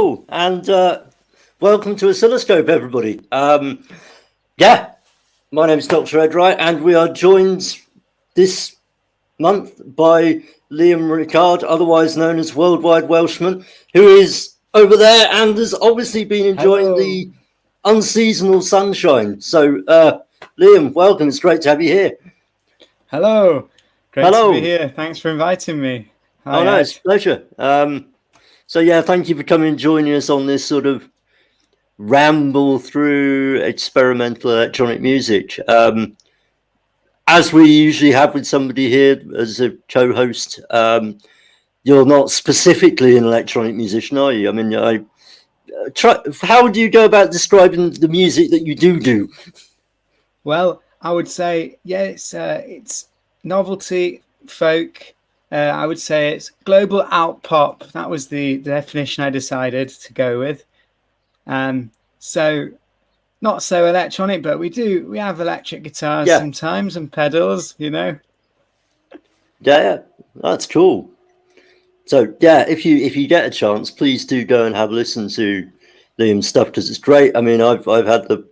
Cool. And welcome to Oscilloscope, everybody. My name is Dr. Ed Wright, and we are joined this month by Liam Rickard, otherwise known as Worldwide Welshman, who is over there and has obviously been enjoying the unseasonal sunshine. So, Liam, welcome. It's great to have you here. Hello. Great to be here. Thanks for inviting me. Hi, no, it's a pleasure. Thank you for coming and joining us on this sort of ramble through experimental electronic music. As we usually have with somebody here as a co-host, you're not specifically an electronic musician, are you? I mean, how would you go about describing the music that you do? Well, I would say, it's novelty, folk. I would say it's global out pop. That was the definition I decided to go with. So not so electronic, but we have electric guitars sometimes and pedals, you know. Yeah, that's cool. So if you get a chance, please do go and have a listen to Liam's stuff, because it's great. I mean, I've had the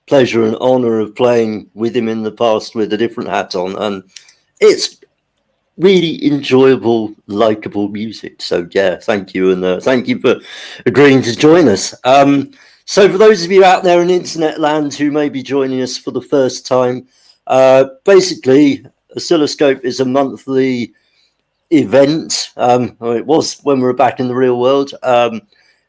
pleasure and honor of playing with him in the past with a different hat on, and it's really enjoyable, likable music. So thank you, and thank you for agreeing to join us. So for those of you out there in internet land who may be joining us for the first time, basically Oscilloscope is a monthly event. It was when we were back in the real world,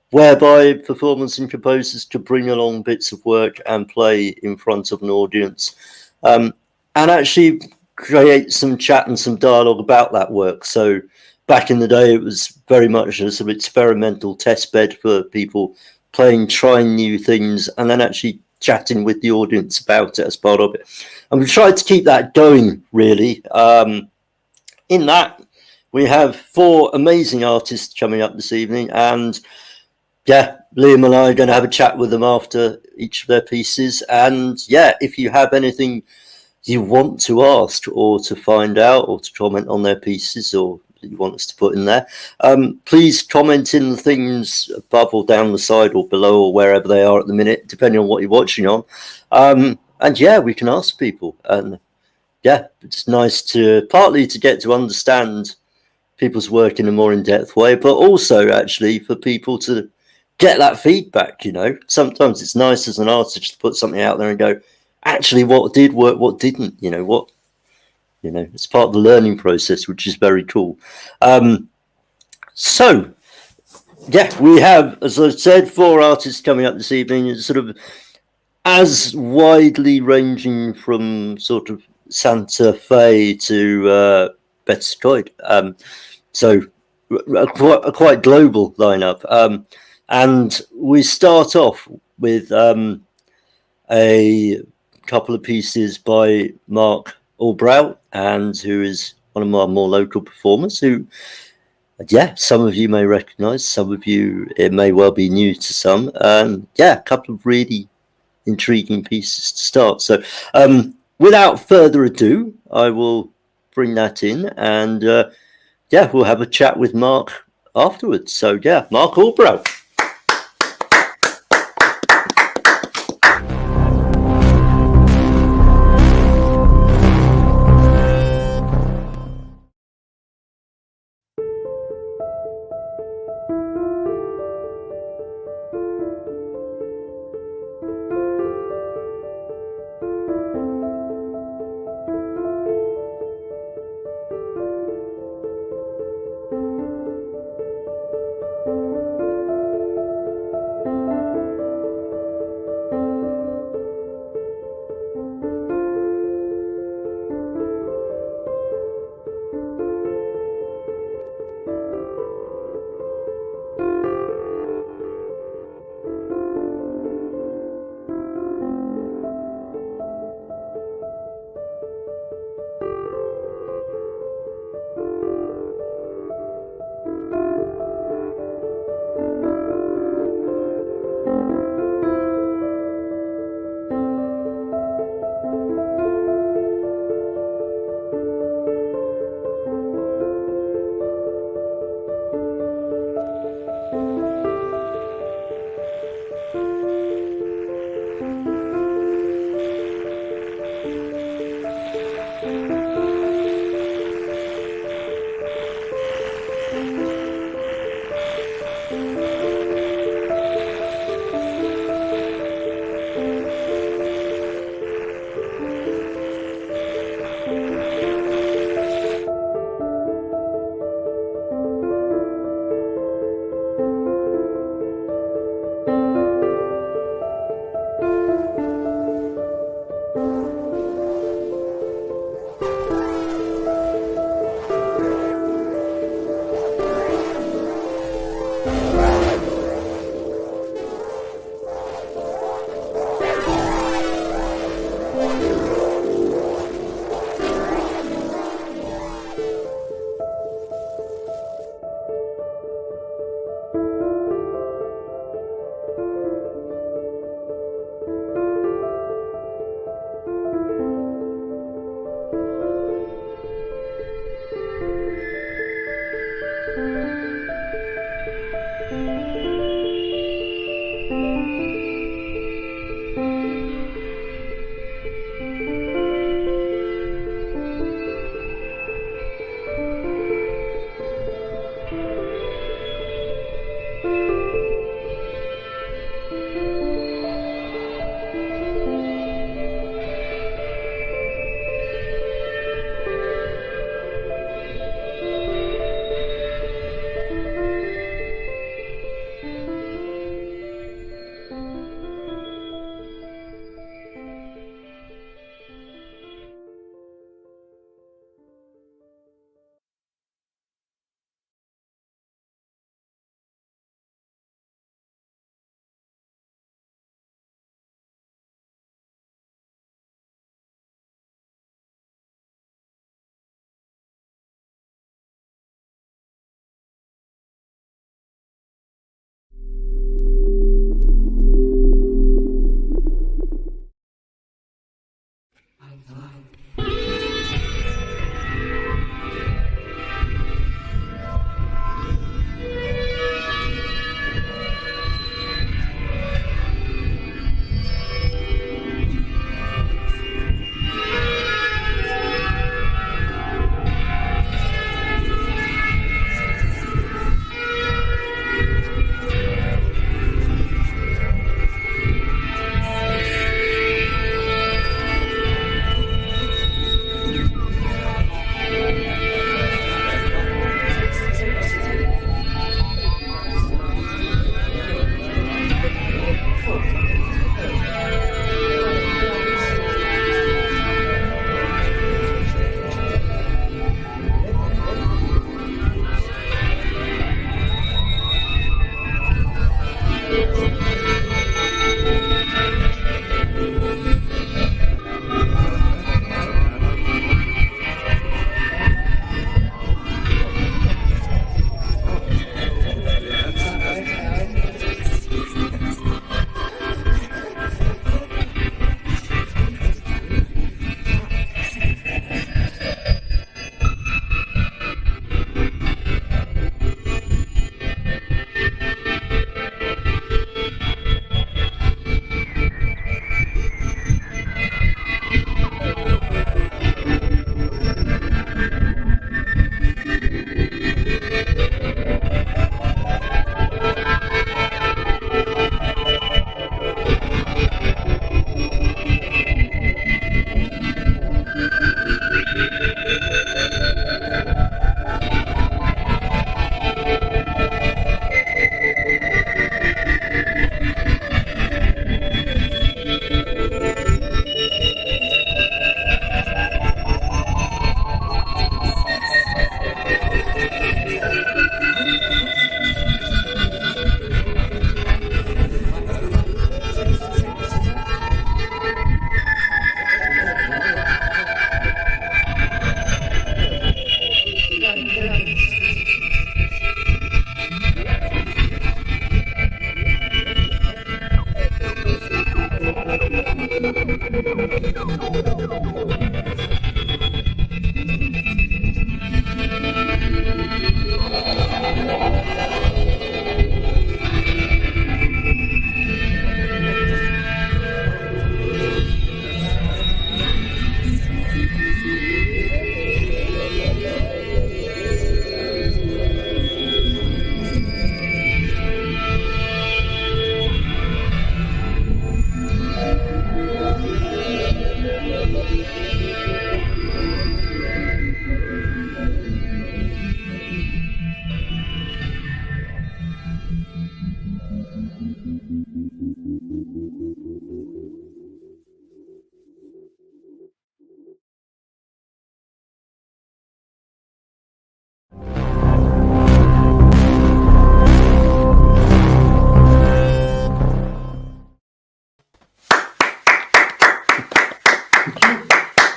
whereby performers and composers could bring along bits of work and play in front of an audience, and actually create some chat and some dialogue about that work. So back in the day, it was very much a sort of experimental test bed for people trying new things, and then actually chatting with the audience about it as part of it. And we've tried to keep that going, really. In that, we have 4 amazing artists coming up this evening, and Liam and I are going to have a chat with them after each of their pieces. And if you have anything you want to ask or to find out or to comment on their pieces, or you want us to put in there, please comment in the things above or down the side or below or wherever they are at the minute, depending on what you're watching on. We can ask people. And it's nice to partly to get to understand people's work in a more in-depth way, but also actually for people to get that feedback. You know, sometimes it's nice as an artist to put something out there and go, actually, what did work, what didn't, it's part of the learning process, which is very cool. We have, as I said, 4 artists coming up this evening. It's sort of as widely ranging from sort of Santa Fe to Betskoid. So a quite global lineup. And we start off with a couple of pieces by Mark Albrow, and who is one of my more local performers, who some of you may recognize, some of you it may well be new to some. A couple of really intriguing pieces to start. So without further ado, I will bring that in, and we'll have a chat with Mark afterwards. So Mark Albrow.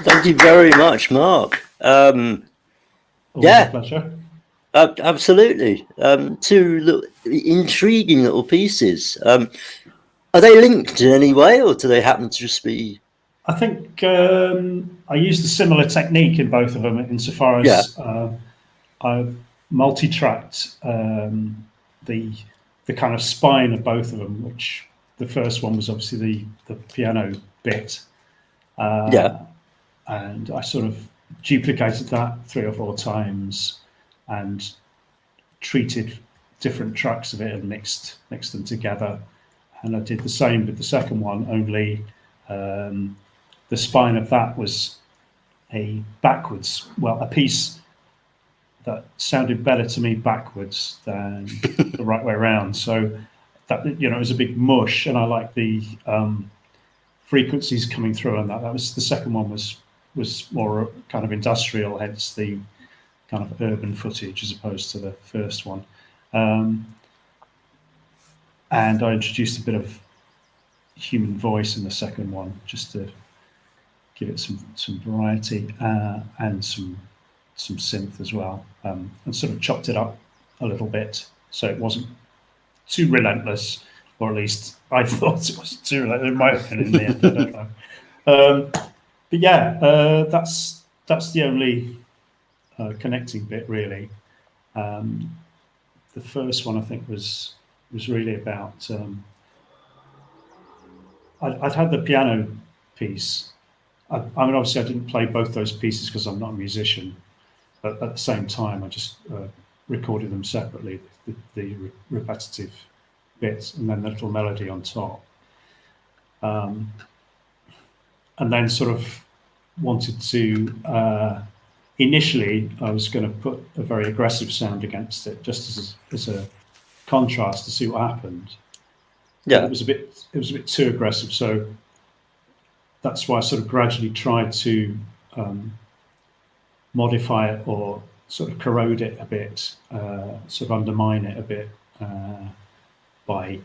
Thank you very much, Mark. Always Yeah. a pleasure. Absolutely. Two intriguing little pieces. Are they linked in any way, or do they happen to just be? I think I used a similar technique in both of them, insofar as I multi-tracked the kind of spine of both of them. Which the first one was obviously the piano bit, and I sort of duplicated that 3 or 4 times and treated different tracks of it and mixed them together. And I did the same with the second one, only the spine of that was a piece that sounded better to me backwards than the right way around. So that, it was a big mush, and I like the frequencies coming through on that. That was the second one was more kind of industrial, hence the kind of urban footage as opposed to the first one. And I introduced a bit of human voice in the second one, just to give it some variety, and some synth as well, and sort of chopped it up a little bit so it wasn't too relentless, or at least I thought it wasn't too relentless. It might have been in the end, I don't know. But yeah, that's the only connecting bit, really. The first one, I think, was really about. I'd had the piano piece. I mean, obviously, I didn't play both those pieces because I'm not a musician. But at the same time, I just recorded them separately, the repetitive bits, and then the little melody on top. And then sort of wanted to. Initially, I was going to put a very aggressive sound against it, just as a contrast to see what happened. Yeah, but it was a bit too aggressive, so that's why I sort of gradually tried to modify it, or sort of corrode it a bit, sort of undermine it a bit, by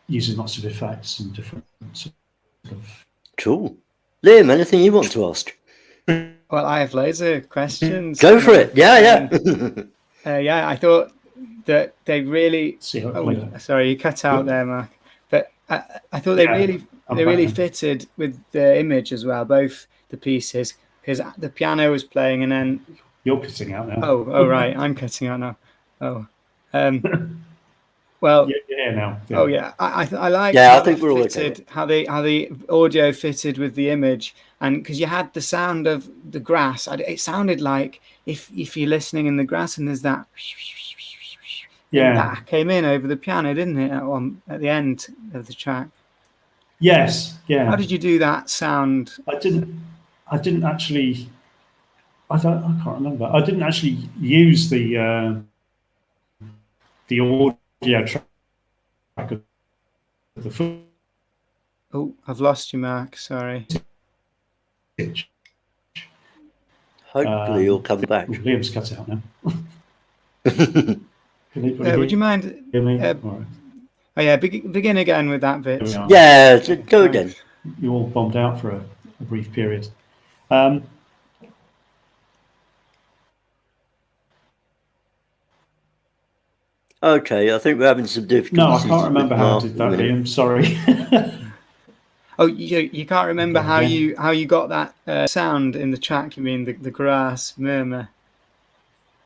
using lots of effects and different sort of. Cool. Liam, anything you want to ask? Well, I have loads of questions. Go for it. Yeah. Yeah, I thought that they really. Sorry, you cut out there, Mark. But I thought they really fitted with the image as well, both the pieces. Because the piano was playing, and then you're cutting out now. Oh, right, I'm cutting out now. Oh, well, yeah, now. Yeah. Oh, yeah, I like. Yeah, I think we're all okay. How the audio fitted with the image, and because you had the sound of the grass, it sounded like if you're listening in the grass and there's that. Yeah, that came in over the piano, didn't it? At the end of the track. Yes. Yeah. How did you do that sound? I didn't actually. I can't remember. I didn't actually use the audio track of the footage. Oh, I've lost you, Mark. Sorry. Hopefully you'll come back. Liam's cut out now. Would you mind? Right. Oh yeah, begin again with that bit. Yeah, go again. You all bombed out for a brief period. Okay, I think we're having some difficulties. No, I can't remember how I did that, Liam. Sorry. Oh, you can't remember how Yeah. you got that sound in the track? You mean the grass murmur?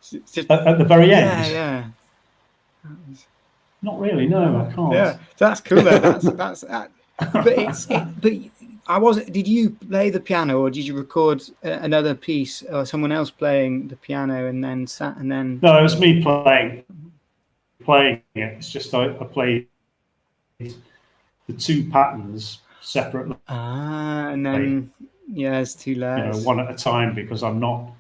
It's just- At the very end? yeah. Not really. No, I can't. Yeah, that's cool. Though. That's. But I wasn't. Did you play the piano, or did you record another piece, or someone else playing the piano, and then sat and then? No, it was me playing it. It's just I played the two patterns separately. And then it's two layers. One at a time, because I'm not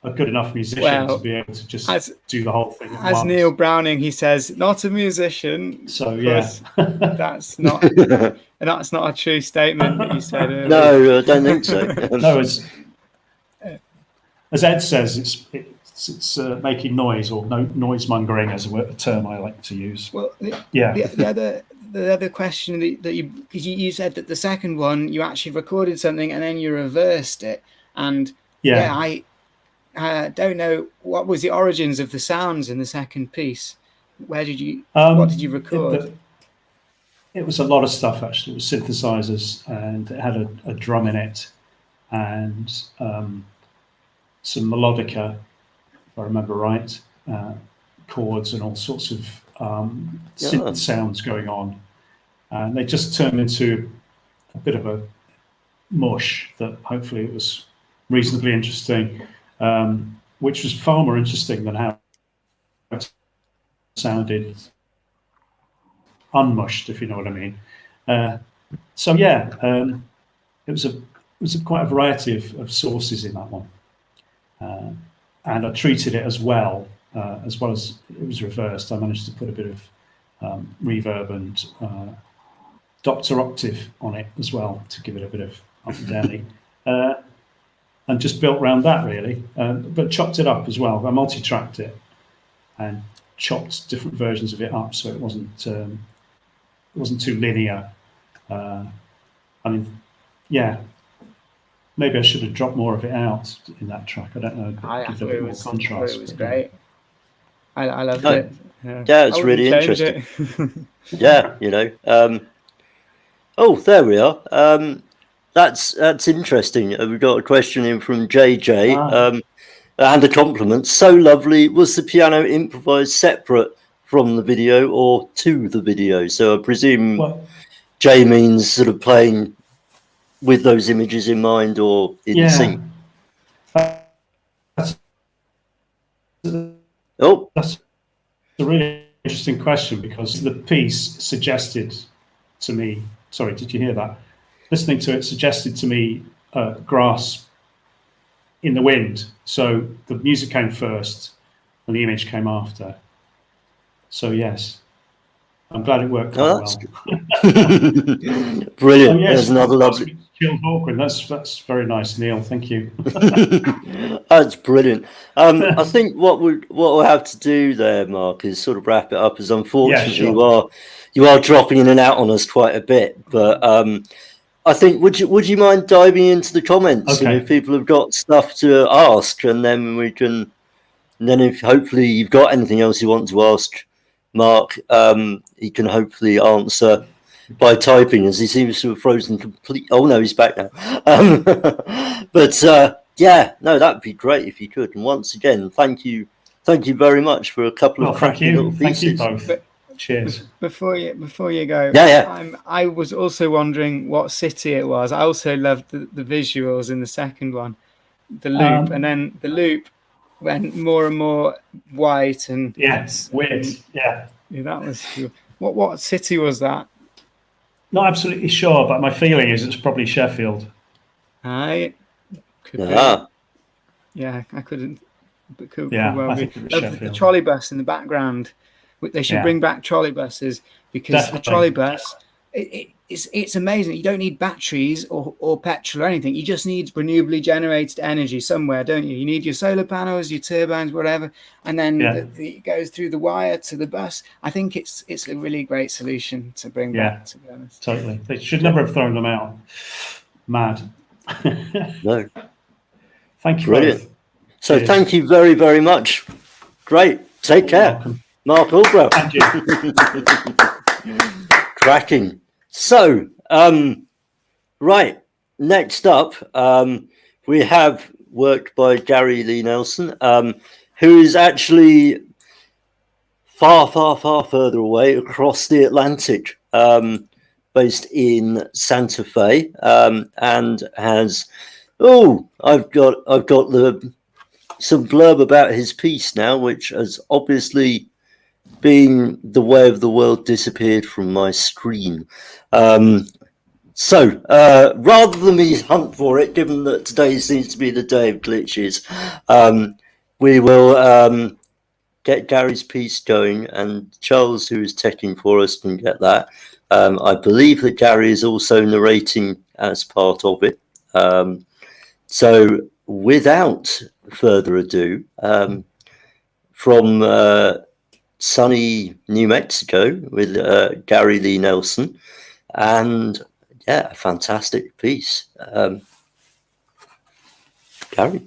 a good enough musician to be able to just do the whole thing. As Neil Browning, he says, not a musician. So yeah, that's not a true statement that you said earlier. No, I don't think so. No, as Ed says, it's making noise, or noise mongering, as a term I like to use. Well, the other question that because you said that the second one you actually recorded something and then you reversed it, and I don't know what was the origins of the sounds in the second piece. Where did you what did you record? It was a lot of stuff, actually. It was synthesizers, and it had a drum in it, and some melodica, if I remember right, chords and all sorts of synth sounds going on, and they just turned into a bit of a mush that hopefully it was reasonably interesting, which was far more interesting than how it sounded unmushed, if you know what I mean. So yeah, it was quite a variety of sources in that one, and I treated it as well as it was reversed. I managed to put a bit of reverb and Dr. Octave on it as well to give it a bit of up and downy, and just built around that really, but chopped it up as well. I multi-tracked it and chopped different versions of it up, so it wasn't too linear. I mean, yeah, maybe I should have dropped more of it out in that track. I don't know. I give thought a bit more contrast. It was great. I loved it. Yeah, it's really interesting. Yeah, oh, there we are. That's interesting. We've got a question in from JJ, and a compliment. So lovely. Was the piano improvised separate from the video or to the video? So I presume Jay means sort of playing with those images in mind or in sync. That's a really interesting question, because the piece suggested to me, sorry, did you hear that? Listening to it suggested to me grass in the wind. So the music came first and the image came after. So yes, I'm glad it worked out well. Brilliant. There's another lovely. Chilled awkward. That's very nice, Neil. Thank you. That's brilliant. I think what we'll have to do there, Mark, is sort of wrap it up, as unfortunately you are dropping in and out on us quite a bit. But I think would you mind diving into the comments, and if people have got stuff to ask, and then we can. And then if hopefully you've got anything else you want to ask Mark, he can hopefully answer by typing, as he seems to have frozen completely. Oh no, he's back now. But that'd be great if you could. And once again, thank you very much for a couple of cracking little pieces. Thank you both. Cheers. Before you go, I was also wondering what city it was. I also loved the visuals in the second one, the loop, and then the loop went more and more white and weird. Yeah, that was cool. What city was that? Not absolutely sure, but my feeling is it's probably Sheffield. Could be. Yeah, I couldn't. But could well I be. think it was Sheffield. The trolley bus in the background. They should bring back trolley buses, because the trolley bus, it's amazing. You don't need batteries or petrol or anything. You just need renewably generated energy somewhere, don't you? You need your solar panels, your turbines, whatever, and then it goes through the wire to the bus. I think it's a really great solution to bring back, to be honest. Totally. They should never have thrown them out. Mad. No. Thank you. Brilliant. Both. So thank you very, very much. Great. Take care. Mark Albrow. Thank you. Cracking. So, Right. Next up, we have work by Gary Lee Nelson, who is actually far, far, far further away across the Atlantic, based in Santa Fe, and has. Oh, I've got some blurb about his piece now, which has obviously been the way of the world disappeared from my screen. So, rather than me hunt for it, given that today seems to be the day of glitches, we will get Gary's piece going, and Charles, who is teching for us, can get that. I believe that Gary is also narrating as part of it. So, without further ado, from sunny New Mexico with Gary Lee Nelson, and yeah, a fantastic piece. Gary.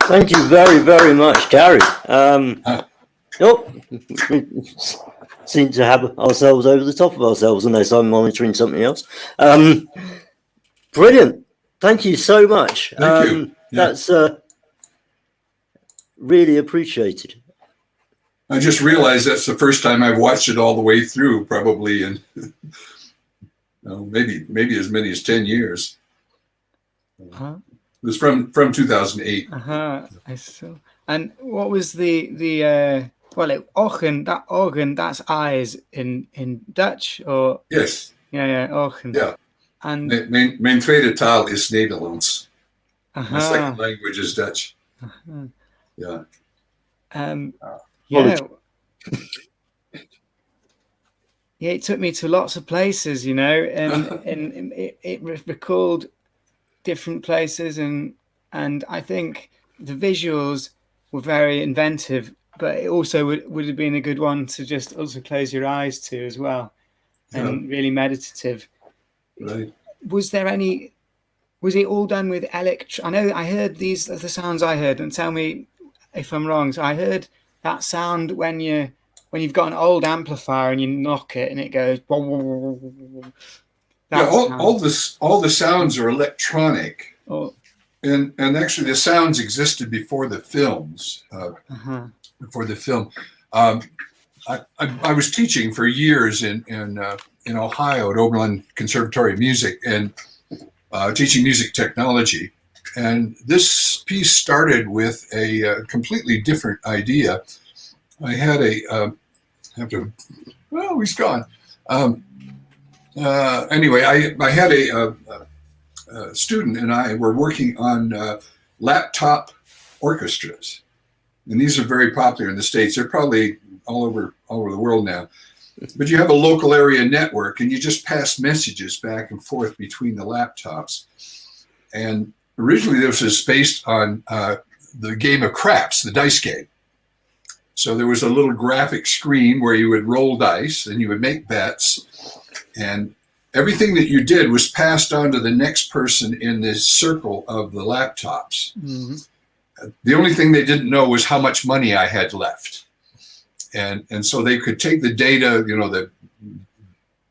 Thank you very, very much, Gary. We seem to have ourselves over the top of ourselves, unless I'm monitoring something else. Brilliant. Thank you so much. Thank you. Yeah. That's really appreciated. I just realized that's the first time I've watched it all the way through, probably in maybe as many as 10 years. Huh? It was from 2008. I saw. And what was the ogen, that organ, that's eyes in Dutch, or? Yes. Yeah, ogen. Yeah. And mijn tweede taal is Nederlands. My second language is Dutch. Yeah. Yeah. Yeah, it took me to lots of places, you know, and it recalled different places, and I think the visuals were very inventive, but it also would have been a good one to just also close your eyes to as well, and really meditative. Right. Was it all done with I know I heard the sounds I heard, and tell me if I'm wrong. So I heard that sound when you've got an old amplifier and you knock it and it goes. Yeah, all the sounds are electronic, and actually the sounds existed before the films. Before the film, I was teaching for years in Ohio at Oberlin Conservatory of Music and teaching music technology. And this piece started with a completely different idea. I had he's gone. Anyway, I had a student and I were working on laptop orchestras. And these are very popular in the States. They're probably all over the world now. But you have a local area network and you just pass messages back and forth between the laptops. And originally this was based on the game of craps, the dice game. So there was a little graphic screen where you would roll dice and you would make bets. And everything that you did was passed on to the next person in this circle of the laptops. Mm-hmm. The only thing they didn't know was how much money I had left. And so they could take the data,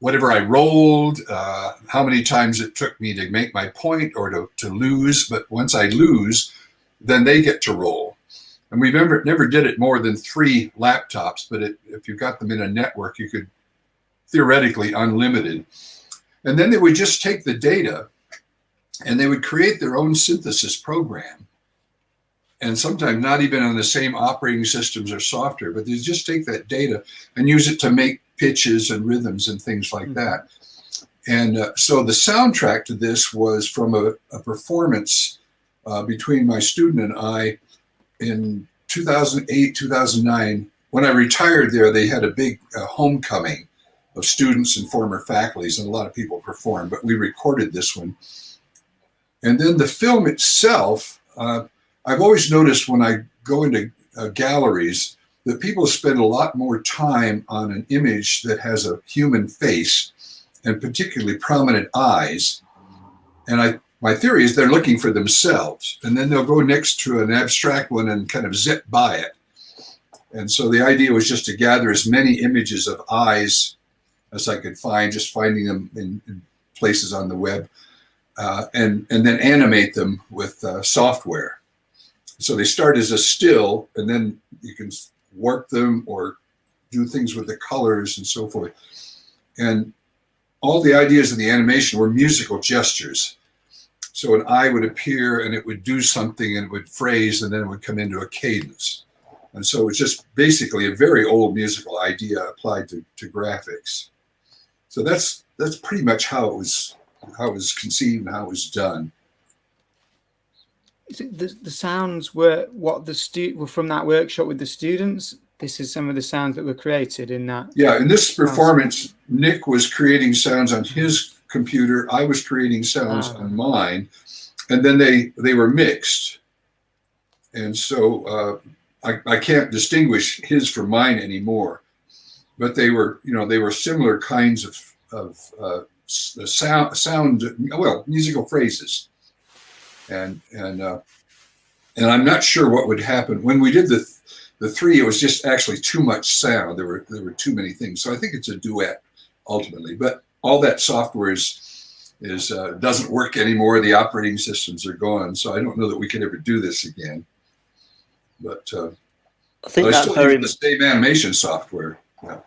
whatever I rolled, how many times it took me to make my point or to lose. But once I lose, then they get to roll. And we never did it more than 3 laptops, but if you got them in a network, you could theoretically unlimited. And then they would just take the data and they would create their own synthesis program. And sometimes not even on the same operating systems or software, but they just take that data and use it to make pitches and rhythms and things like that. And so the soundtrack to this was from a performance between my student and I in 2008, 2009. When I retired there, they had a big homecoming of students and former faculties, and a lot of people performed, but we recorded this one. And then the film itself, I've always noticed when I go into galleries that people spend a lot more time on an image that has a human face and particularly prominent eyes. And my theory is they're looking for themselves, and then they'll go next to an abstract one and kind of zip by it. And so the idea was just to gather as many images of eyes as I could find, just finding them in places on the web, and then animate them with software. So they start as a still, and then you can warp them or do things with the colors and so forth. And all the ideas of the animation were musical gestures. So an eye would appear and it would do something and it would phrase and then it would come into a cadence. And so it's just basically a very old musical idea applied to graphics. So that's pretty much how it was conceived and how it was done. The sounds were what were from that workshop with the students. This is some of the sounds that were created in that. Yeah, in this performance, Nick was creating sounds on his computer. I was creating sounds on mine, and then they were mixed. And so I can't distinguish his from mine anymore. But they were similar kinds of sound, musical phrases. and I'm not sure what would happen when we did the 3. It was just actually too much sound. There were too many things. So I think it's a duet ultimately. But all that software doesn't work anymore. The operating systems are gone. So I don't know that we could ever do this again. But I think but I that still very use the same animation software. Yeah.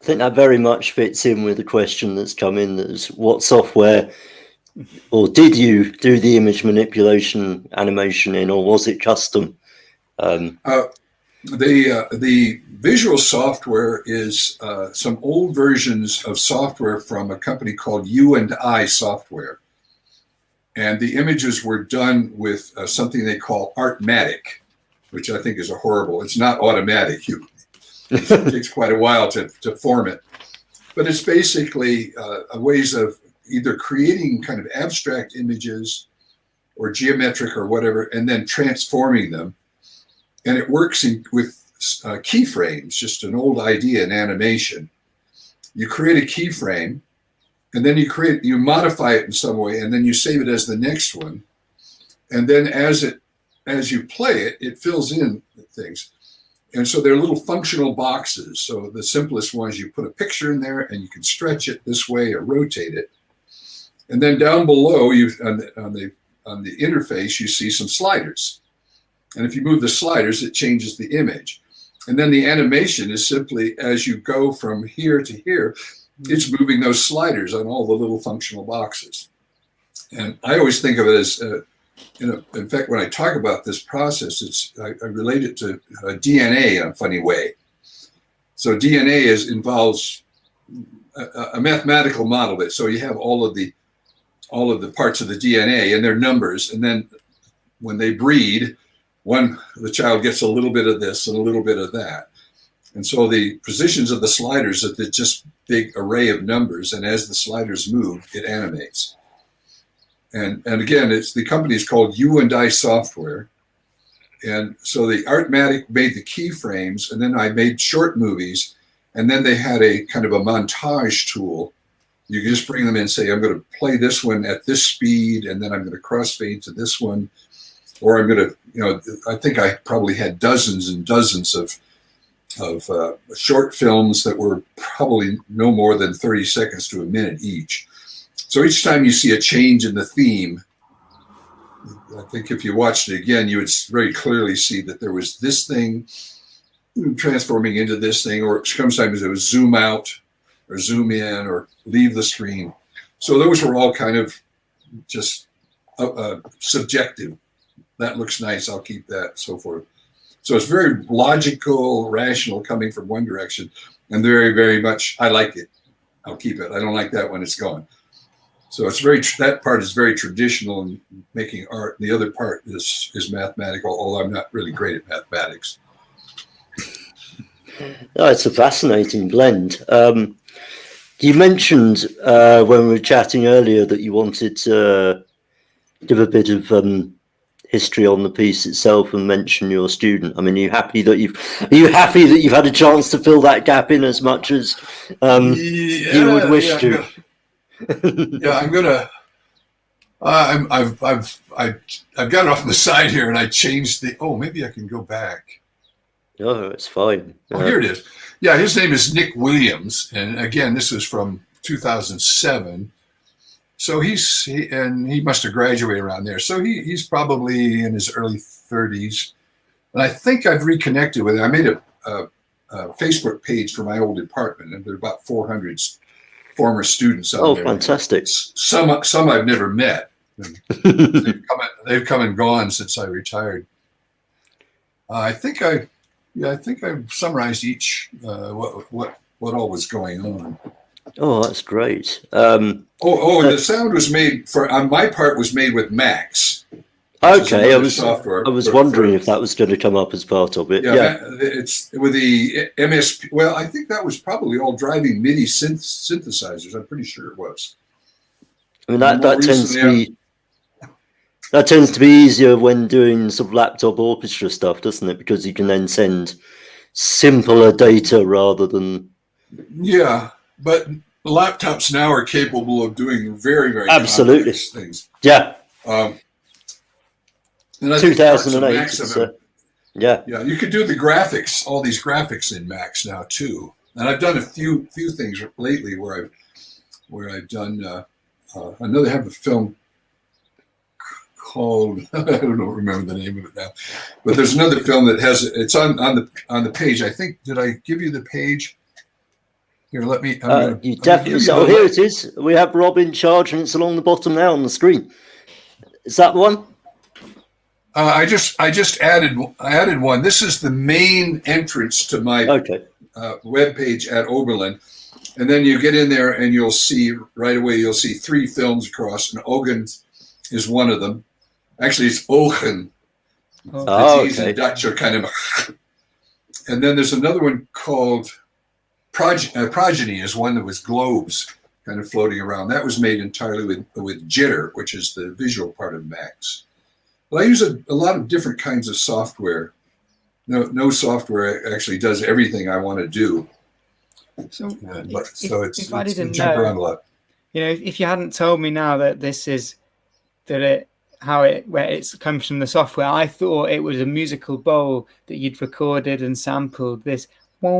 I think that very much fits in with the question that's come in. That's what software, or did you do the image manipulation animation in, or was it custom? The visual software is some old versions of software from a company called U&I Software. And the images were done with something they call Artmatic, which I think is horrible. It's not automatic. It takes quite a while to form it. But it's basically ways of either creating kind of abstract images or geometric or whatever, and then transforming them. And it works with keyframes, just an old idea in animation. You create a keyframe, and then you modify it in some way, and then you save it as the next one. And then as you play it, it fills in things. And so they're little functional boxes. So the simplest one is you put a picture in there, and you can stretch it this way or rotate it. And then down below, on the interface, you see some sliders. And if you move the sliders, it changes the image. And then the animation is simply as you go from here to here, it's moving those sliders on all the little functional boxes. And I always think of it as, in fact, when I talk about this process, I relate it to DNA in a funny way. So DNA involves a mathematical model of it. So you have all of the parts of the DNA and their numbers, and then when they breed, the child gets a little bit of this and a little bit of that. And so the positions of the sliders are just big array of numbers, and as the sliders move, it animates. And again, the company is called U&I Software. And so the Artmatic made the keyframes, and then I made short movies, and then they had a kind of a montage tool. You can just bring them in and say, I'm going to play this one at this speed, and then I'm going to crossfade to this one. Or I'm going to, I think I probably had dozens and dozens of short films that were probably no more than 30 seconds to a minute each. So each time you see a change in the theme, I think if you watched it again, you would very clearly see that there was this thing transforming into this thing, or sometimes it was zoom out or zoom in or leave the screen. So those were all kind of just subjective. That looks nice, I'll keep that, so forth. So it's very logical, rational, coming from one direction, and very, very much, I like it, I'll keep it. I don't like that when it's gone. So it's that part is very traditional in making art. The other part is mathematical, although I'm not really great at mathematics. Oh, it's a fascinating blend. You mentioned when we were chatting earlier that you wanted to give a bit of history on the piece itself and mention your student. I mean, are you happy that you've had a chance to fill that gap in as much as you would wish to? Yeah, I'm gonna. I've got it off the side here, and I changed the. Oh, maybe I can go back. No, it's fine. Oh, here it is. Yeah, his name is Nick Williams, and again, this was from 2007. So he must have graduated around there. So he's probably in his early 30s, and I think I've reconnected with him. I made a Facebook page for my old department, and there are about 400 former students out there. Oh, fantastic! Some I've never met. They've come and gone since I retired. I think I summarized each what all was going on. Oh, that's great. The sound was made on my part was made with Max. Okay, I was wondering if that was going to come up as part of it. Yeah. It's with the MSP. Well, I think that was probably all driving MIDI synthesizers. I'm pretty sure it was. I mean, that tends to be easier when doing sort of laptop orchestra stuff, doesn't it? Because you can then send simpler data rather than. Yeah, but laptops now are capable of doing very, very absolutely complex things. Yeah. And I think parts of 2008. Max have a- Yeah. Yeah, you could do the graphics, all these graphics in Max now too. And I've done a few things lately where I've done. I know they have a film called I don't remember the name of it now, but there's another film that has it's on the page. I think, did I give you the page? Here, let me. You definitely. So here it is. We have Rob in charge, and it's along the bottom now on the screen. Is that the one? I just added one. This is the main entrance to my web page at Oberlin, and then you get in there and you'll see right away. You'll see 3 films across, and Ogen is one of them. Actually, it's Ogen. The T's in Dutch are kind of. And then there's another one called Progeny. Is one that was globes kind of floating around. That was made entirely with jitter, which is the visual part of Max. But I use a lot of different kinds of software. No software actually does everything I want to do. So, it's I didn't jump know, around a lot. You know, if you hadn't told me now that where it's comes from the software, I thought it was a musical bowl that you'd recorded and sampled. This one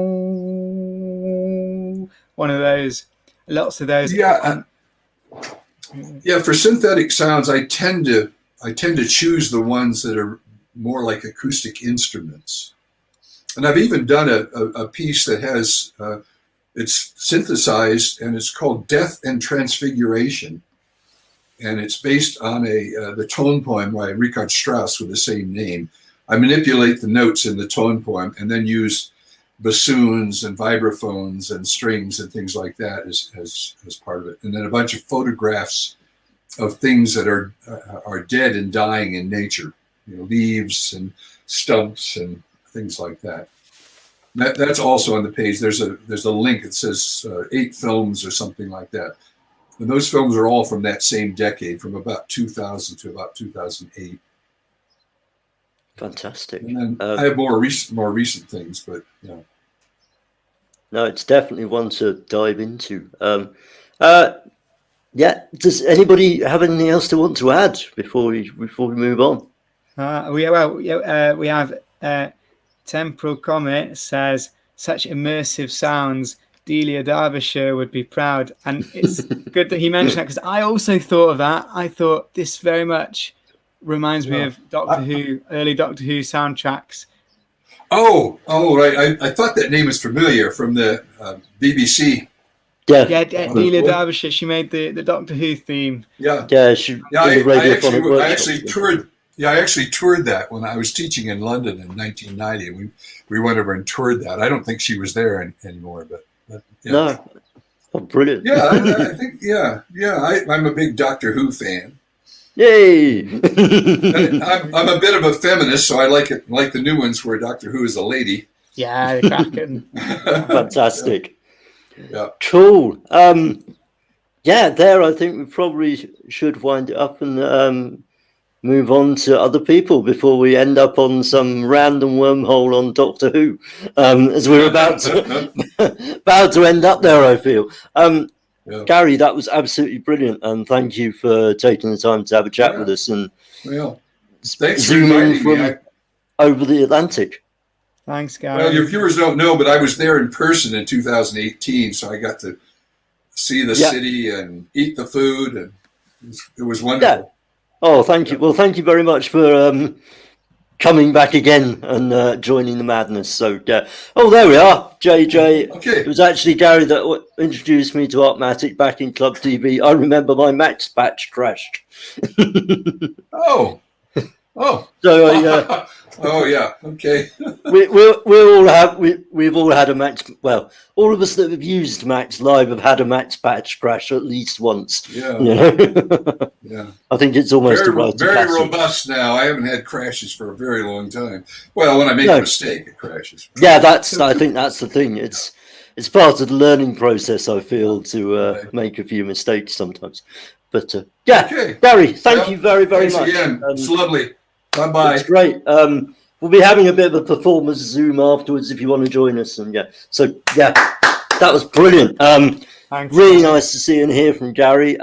of those, lots of those. Yeah, for synthetic sounds, I tend to choose the ones that are more like acoustic instruments. And I've even done a piece that has, it's synthesized, and it's called Death and Transfiguration. And it's based on the tone poem by Rickard with the same name. I manipulate the notes in the tone poem and then use bassoons and vibraphones and strings and things like that as part of it. And then a bunch of photographs of things that are dead and dying in nature, leaves and stumps and things like that. That's also on the page. There's a link. It says 8 films or something like that. And those films are all from that same decade, from about 2000 to about 2008. Fantastic. And then I have more recent things, but No, it's definitely one to dive into. Yeah. Does anybody have anything else to want to add before we move on? We have Temporal Comet says, such immersive sounds. Delia Derbyshire would be proud. And it's good that he mentioned that, because I also thought of that. I thought this very much reminds me of Doctor Who, early Doctor Who soundtracks. Oh, right. I thought that name was familiar from the BBC. Yeah, Delia Derbyshire. She made the Doctor Who theme. Yeah. I actually toured that when I was teaching in London in 1990. We went over and toured that. I don't think she was there anymore, but yeah. No. Oh, brilliant. Yeah, I think, I'm a big Doctor Who fan. Yay! And I'm a bit of a feminist, so I like the new ones where Doctor Who is a lady. Yeah, they're cracking. Fantastic. Yeah. Cool. There I think we probably should wind it up and move on to other people before we end up on some random wormhole on Doctor Who, as we're about to end up there, I feel. Gary, that was absolutely brilliant, and thank you for taking the time to have a chat with us and thanks zoom in from over the Atlantic. Thanks, Gary. Well, your viewers don't know, but I was there in person in 2018, so I got to see the city and eat the food, and it was wonderful. Yeah. Oh, thank you. Well, thank you very much for coming back again and joining the madness. So, there we are. JJ. Okay. It was actually Gary that introduced me to Artmatic back in Club TV. I remember my Max batch crashed. Oh. So oh yeah. Okay. we've all had a Max. Well, all of us that have used Max Live have had a Max batch crash at least once. Yeah. Yeah. I think it's almost very robust now. I haven't had crashes for a very long time. Well, when I make a mistake, it crashes. Yeah, I think that's the thing. It's part of the learning process, I feel, to make a few mistakes sometimes. But okay. Gary, thank you very, very much. Again. It's lovely. Bye-bye. It's great. We'll be having a bit of a performance Zoom afterwards if you want to join us. And that was brilliant. Thanks. Really nice to see and hear from Gary.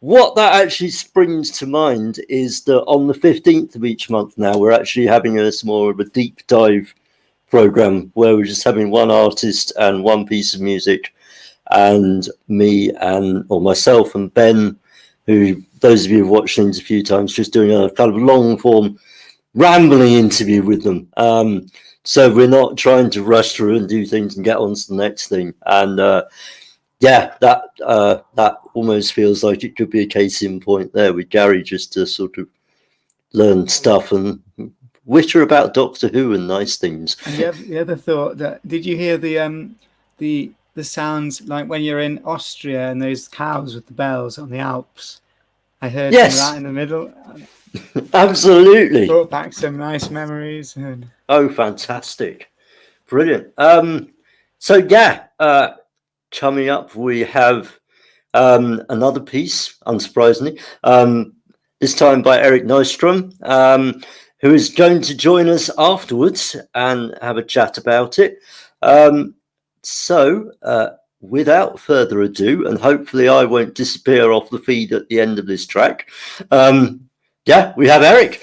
What that actually springs to mind is that on the 15th of each month now, we're actually having a more of a deep dive program where we're just having one artist and one piece of music, and me or myself and Ben, who those of you who've watched things a few times, just doing a kind of long form rambling interview with them. So we're not trying to rush through and do things and get on to the next thing. And that almost feels like it could be a case in point there with Gary, just to sort of learn stuff and witter about Doctor Who and nice things. And the other thought, that did you hear the sounds like when you're in Austria and those cows with the bells on the Alps? I heard some of that in the middle. Absolutely. Brought back some nice memories. Oh, fantastic. Brilliant. Coming up, we have another piece, unsurprisingly, this time by Eric Nystrom, who is going to join us afterwards and have a chat about it. Without further ado, and hopefully I won't disappear off the feed at the end of this track, we have Eric.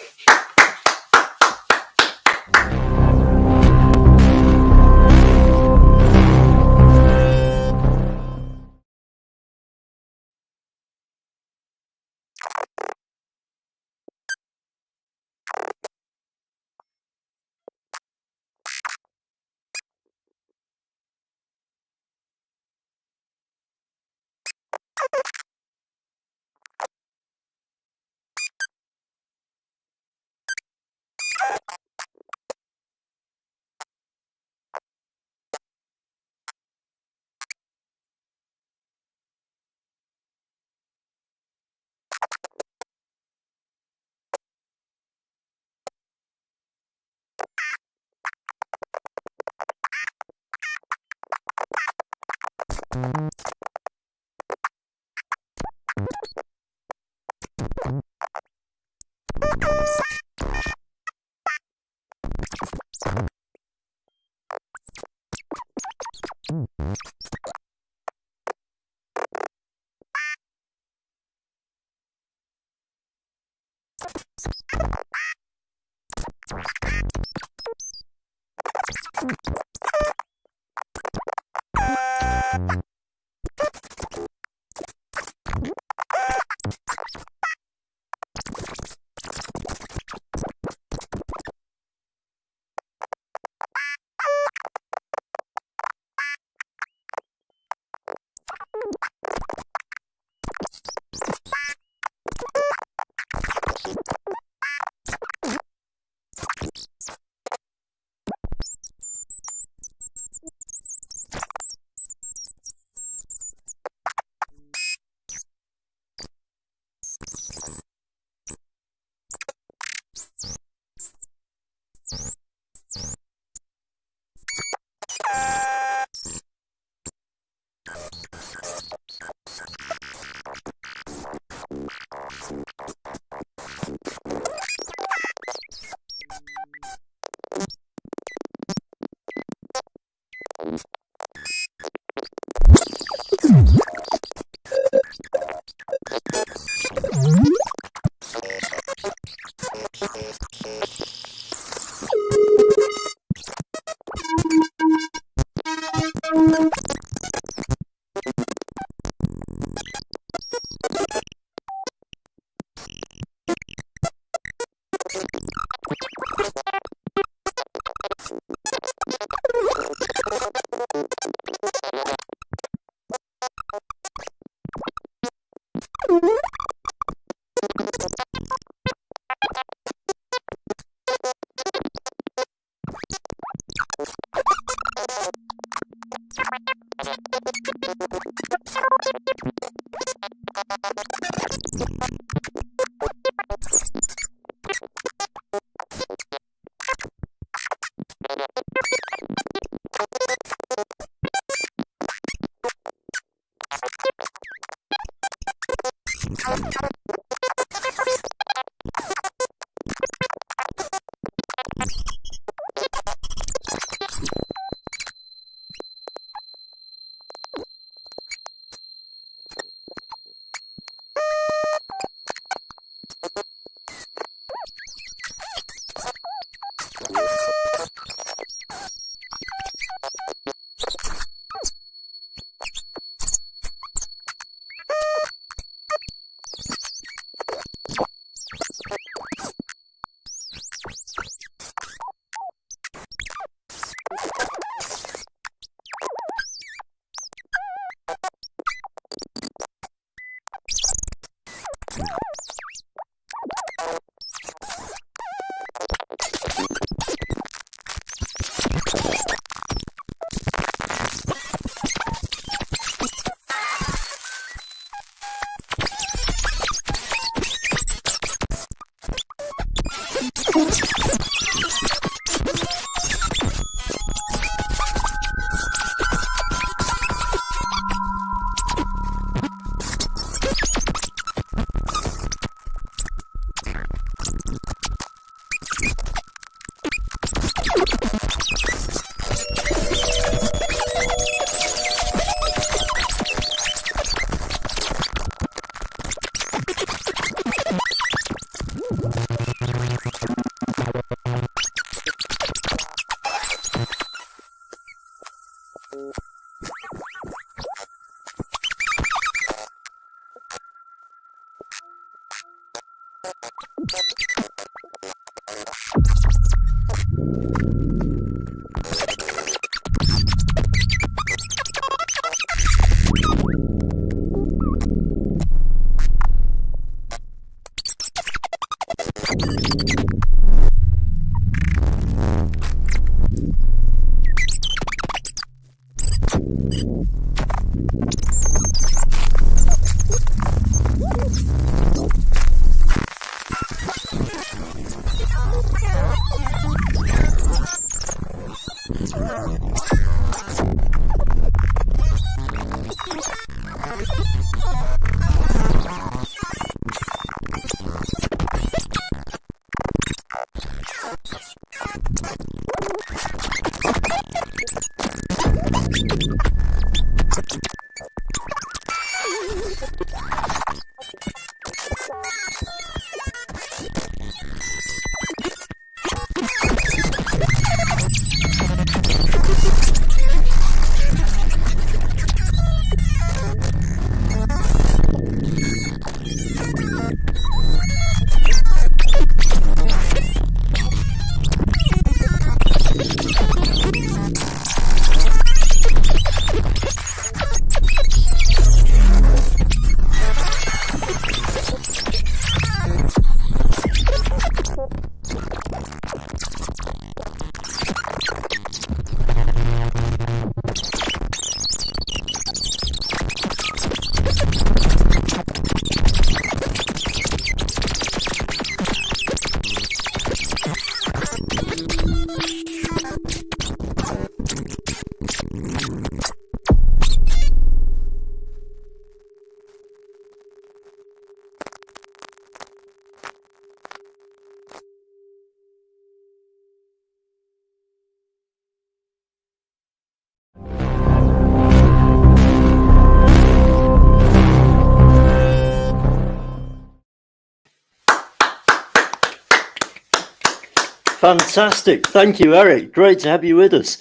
Fantastic. Thank you, Eric. Great to have you with us.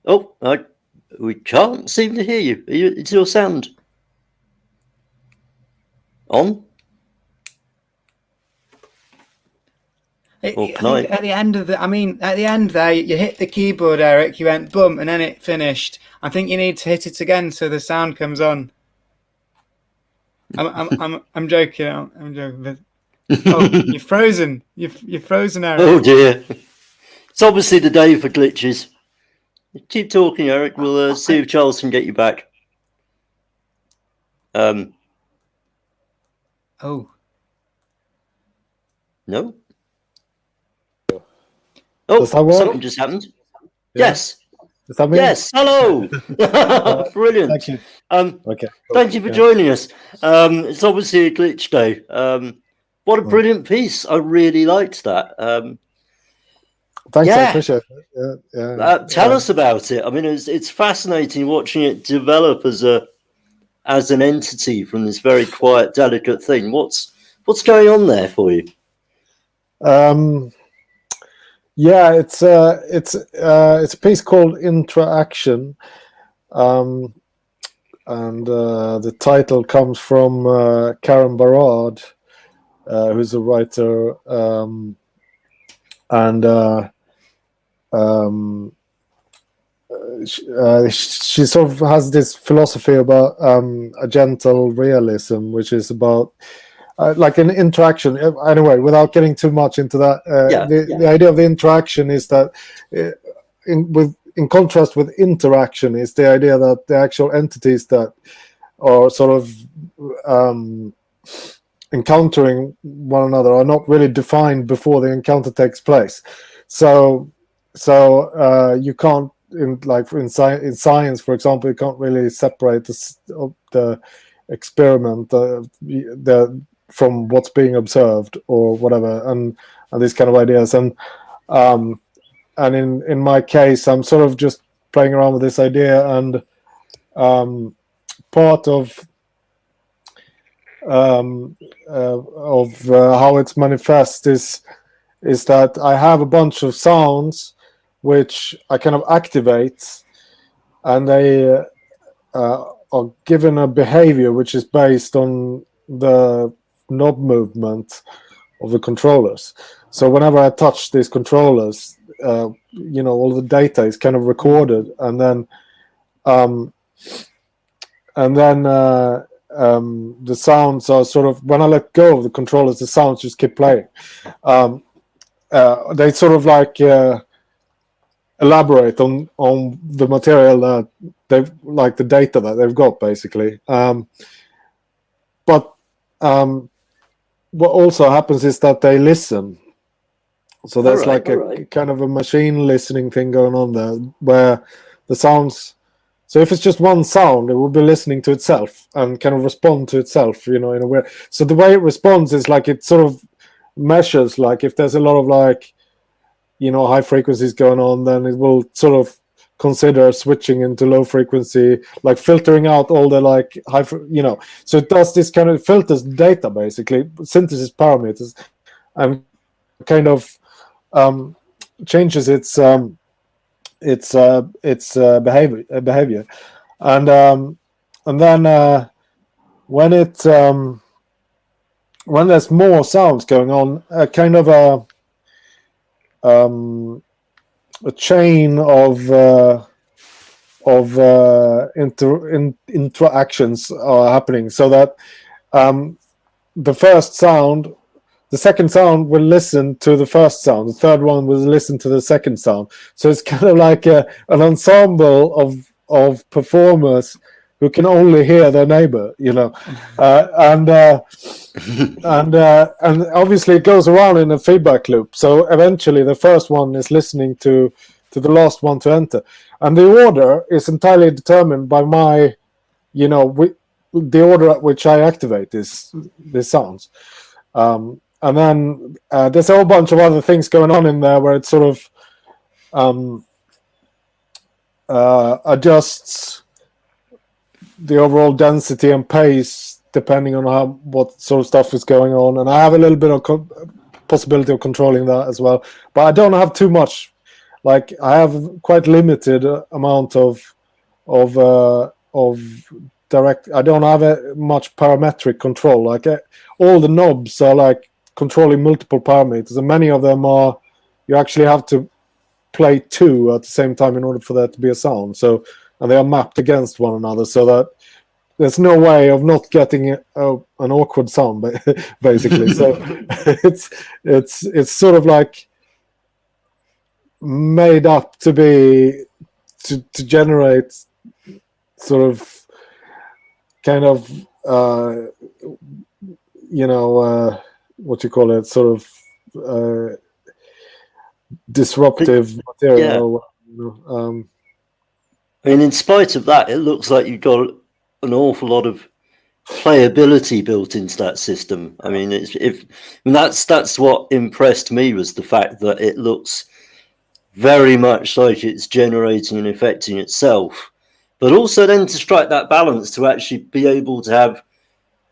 Oh, we can't seem to hear you. Is your sound on? At the end there, you hit the keyboard, Eric. You went boom, and then it finished. I think you need to hit it again so the sound comes on. I'm joking. I'm joking. But, oh, you're frozen. You're frozen, Eric. Oh dear. It's obviously the day for glitches. Keep talking, Eric. We'll see if Charles can get you back. Oh. No. Oh, something just happened. Yeah. Yes. Is that me? Yes. Hello. Brilliant. Thank you. Okay. Thank you for joining us. It's obviously a glitch day. What a brilliant piece. I really liked that. Thanks, I appreciate it. Tell us about it. I mean, it's fascinating watching it develop as an entity from this very quiet, delicate thing. What's going on there for you? It's a piece called Interaction, and the title comes from Karen Barad, who's a writer, she sort of has this philosophy about a gentle realism, which is about like an interaction. Anyway, without getting too much into that, the idea of the interaction is that in contrast with interaction is the idea that the actual entities that are sort of encountering one another are not really defined before the encounter takes place. So you can't, in science, for example, you can't really separate the experiment from what's being observed or whatever, and these kind of ideas. And in my case, I'm sort of just playing around with this idea, and part of how it's manifest is that I have a bunch of sounds which I kind of activate, and they are given a behavior which is based on the knob movement of the controllers. So whenever I touch these controllers, all the data is kind of recorded, and then the sounds are sort of, when I let go of the controllers, the sounds just keep playing. They sort of like elaborate on the material that they've, like the data that they've got, basically. But what also happens is that they listen. So there's a kind of a machine listening thing going on there, where the sounds. So if it's just one sound, it will be listening to itself and kind of respond to itself, in a way. So the way it responds is like it sort of measures, like if there's a lot of high frequencies going on, then it will sort of consider switching into low frequency, like filtering out all the high, So it does this kind of filters data, basically, synthesis parameters, and kind of changes its behavior, and then when there's more sounds going on, a kind of a chain of interactions are happening, so that the first sound. The second sound will listen to the first sound. The third one will listen to the second sound. So it's kind of like an ensemble of performers who can only hear their neighbor, and obviously it goes around in a feedback loop. So eventually the first one is listening to the last one to enter, and the order is entirely determined by my, the order at which I activate these sounds. And then there's a whole bunch of other things going on in there where it sort of adjusts the overall density and pace depending on what sort of stuff is going on. And I have a little bit of possibility of controlling that as well. But I don't have too much. Like, I have quite limited amount of direct. I don't have much parametric control. Like all the knobs are like controlling multiple parameters, and many of them are, you actually have to play two at the same time in order for there to be a sound. So, and they are mapped against one another, so that there's no way of not getting an awkward sound, basically. So it's sort of like made up to generate sort of kind of what you call it, sort of disruptive material. Yeah. I mean, in spite of that, it looks like you've got an awful lot of playability built into that system. I mean, that's what impressed me, was the fact that it looks very much like it's generating and affecting itself, but also then to strike that balance to actually be able to have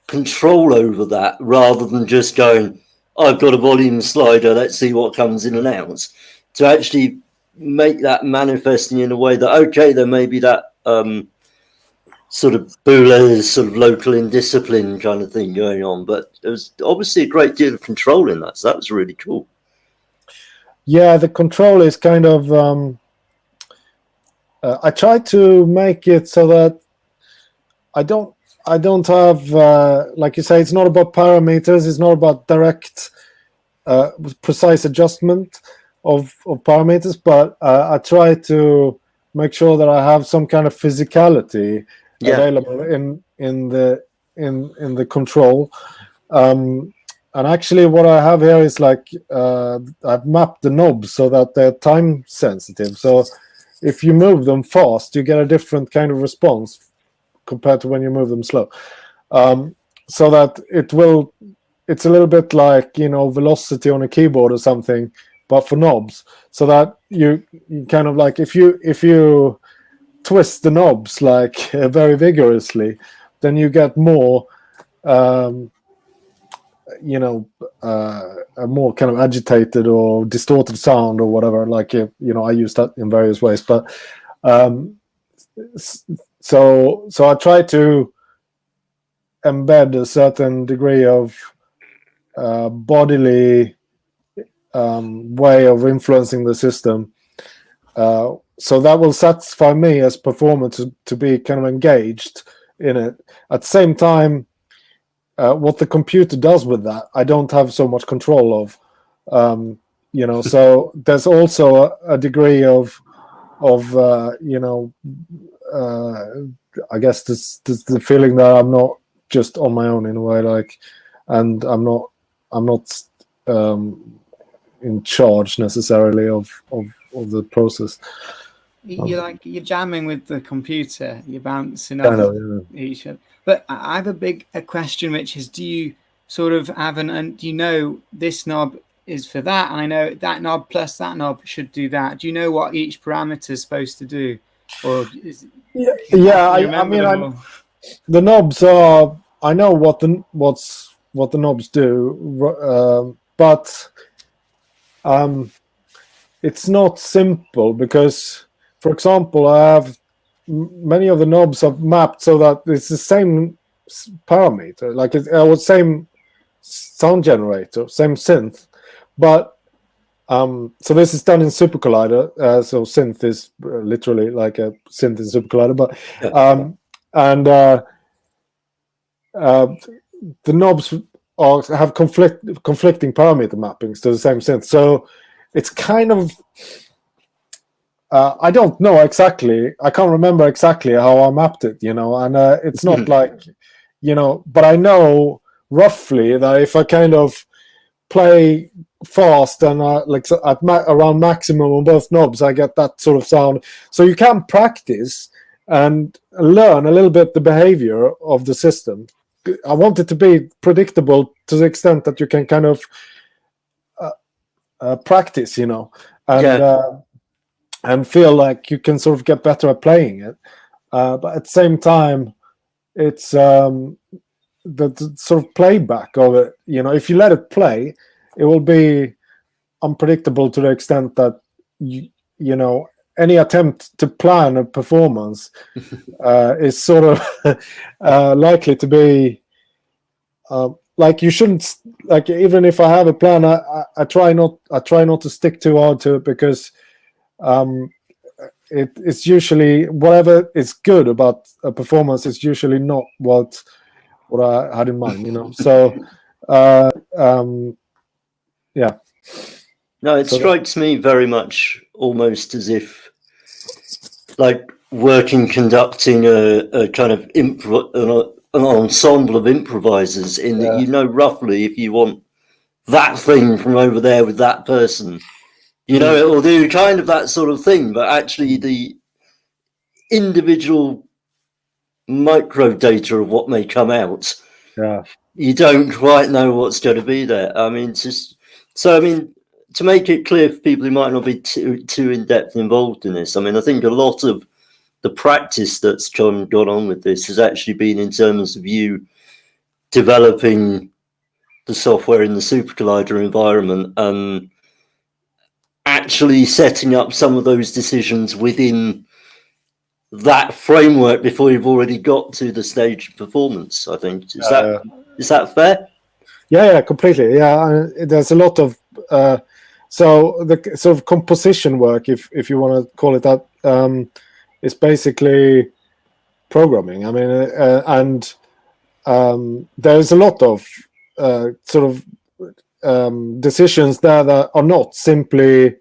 control over that, rather than just going, I've got a volume slider, let's see what comes in and out, to actually make that manifesting in a way that, okay, there may be that sort of Boule's sort of local indiscipline kind of thing going on, but there's obviously a great deal of control in that, so that was really cool. Yeah, the control is kind of I try to make it so that I don't have like you say, it's not about parameters, it's not about direct precise adjustment of parameters, but I try to make sure that I have some kind of physicality available in the control, And actually, what I have here is like I've mapped the knobs so that they're time sensitive. So if you move them fast, you get a different kind of response compared to when you move them slow. So that it's a little bit like, you know, velocity on a keyboard or something, but for knobs. So that you kind of like, if you twist the knobs like very vigorously, then you get more, you know, a more kind of agitated or distorted sound or whatever. Like, you know, I use that in various ways, but so I try to embed a certain degree of bodily way of influencing the system. So that will satisfy me as performer to be kind of engaged in it. At the same time, what the computer does with that, I don't have so much control of. You know, so there's also a degree of you know, I guess this the feeling that I'm not just on my own in a way, like, and I'm not in charge necessarily of the process. You're jamming with the computer. You're bouncing off each other. But I have a question, which is: do you sort of have do you know this knob is for that, and I know that knob plus that knob should do that? Do you know what each parameter is supposed to do, or I mean, the knobs are. I know what the knobs do, but it's not simple because, for example, I have many of the knobs are mapped so that it's the same parameter, like it's the same sound generator, same synth, but so this is done in Super Collider. So synth is literally like a synth in Super Collider, but the knobs have conflicting parameter mappings to the same synth. So it's kind of I don't know exactly. I can't remember exactly how I mapped it, you know, and it's not like, you know, but I know roughly that if I kind of play fast and like around maximum on both knobs, I get that sort of sound. So you can practice and learn a little bit the behavior of the system. I want it to be predictable to the extent that you can kind of practice, you know, and feel like you can sort of get better at playing it. But at the same time, it's the sort of playback of it. You know, if you let it play, it will be unpredictable to the extent that you know, any attempt to plan a performance is sort of likely to be like you shouldn't, like, even if I have a plan, I try not to stick too hard to it, because it's usually whatever is good about a performance is usually not what I had in mind, you know. So yeah. No, it strikes me very much almost as if, like, conducting a kind of an ensemble of improvisers, in that you know roughly if you want that thing from over there with that person, you know, it will do kind of that sort of thing, but actually the individual micro data of what may come out, you don't quite know what's going to be there. I mean, it's just so, I mean, to make it clear for people who might not be too in-depth involved in this, I mean, I think a lot of the practice that's gone on with this has actually been in terms of you developing the software in the Super Collider environment and actually setting up some of those decisions within that framework before you've already got to the stage of performance, I think. Is that fair? Yeah, completely. Yeah, there's a lot of so the sort of composition work, if you want to call it that, is basically programming. I mean, and there's a lot of sort of decisions there that are not simply,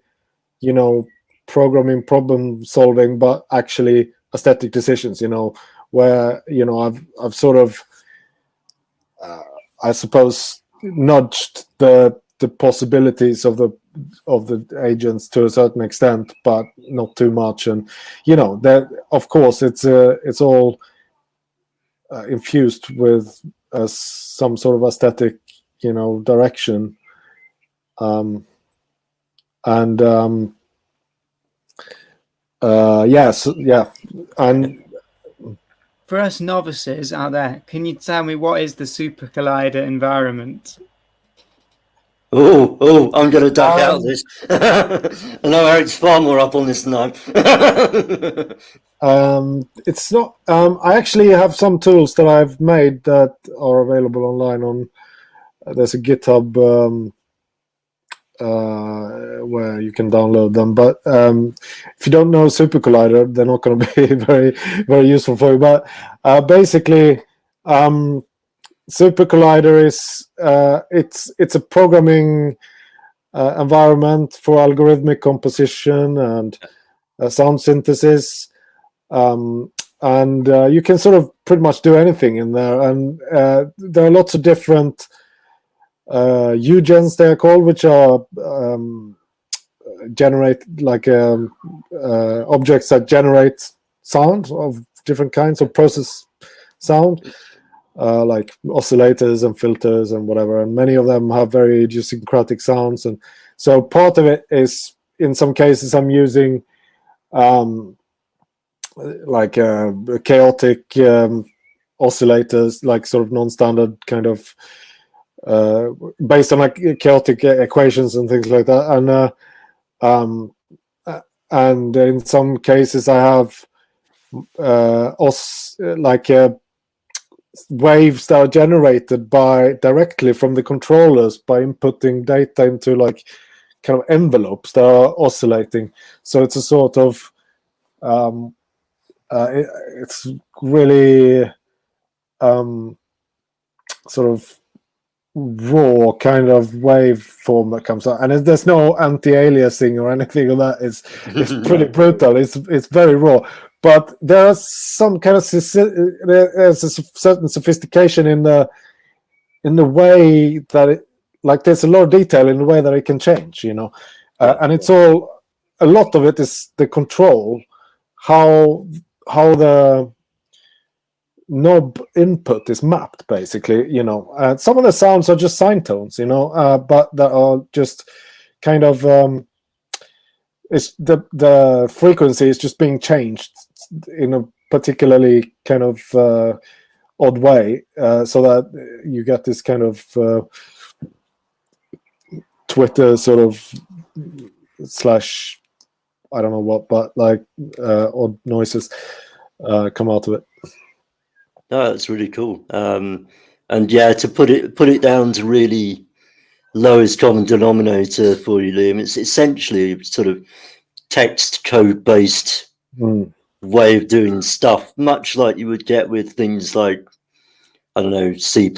you know, programming, problem solving, but actually aesthetic decisions, you know, where, you know, I've sort of I suppose, nudged the possibilities of the agents to a certain extent, but not too much. And that, of course, it's all infused with some sort of aesthetic, direction. Yes, yeah. And for us novices out there, can you tell me what is the Super Collider environment? Oh, I'm going to duck out of this. I know Eric's far more up on this than I am. It's not. I actually have some tools that I've made that are available online. There's a GitHub where you can download them. But if you don't know Super Collider, they're not going to be very, very useful for you. But basically, Super Collider is it's a programming environment for algorithmic composition and sound synthesis, and you can sort of pretty much do anything in there. And there are lots of different UGens, they're called, which are generate like objects that generate sound of different kinds, of process sound. Like oscillators and filters and whatever, and many of them have very idiosyncratic sounds. And so part of it is, in some cases, I'm using like chaotic oscillators, like sort of non-standard kind of based on like chaotic equations and things like that. And in some cases, I have waves that are generated directly from the controllers by inputting data into like kind of envelopes that are oscillating. So it's a sort of it's really sort of raw kind of waveform that comes out, and there's no anti-aliasing or anything of that. It's pretty brutal. It's very raw. But there's some kind of there's a certain sophistication in the way that it, like, there's a lot of detail in the way that it can change, and it's all, a lot of it is the control, how the knob input is mapped, basically. Some of the sounds are just sine tones, but that are just kind of it's the frequency is just being changed in a particularly kind of odd way, so that you get this kind of Twitter sort of slash, I don't know what, but like odd noises come out of it. No, that's really cool. And yeah, to put it down to really lowest common denominator for you, Liam, it's essentially sort of text code based way of doing stuff, much like you would get with things like, I don't know, C++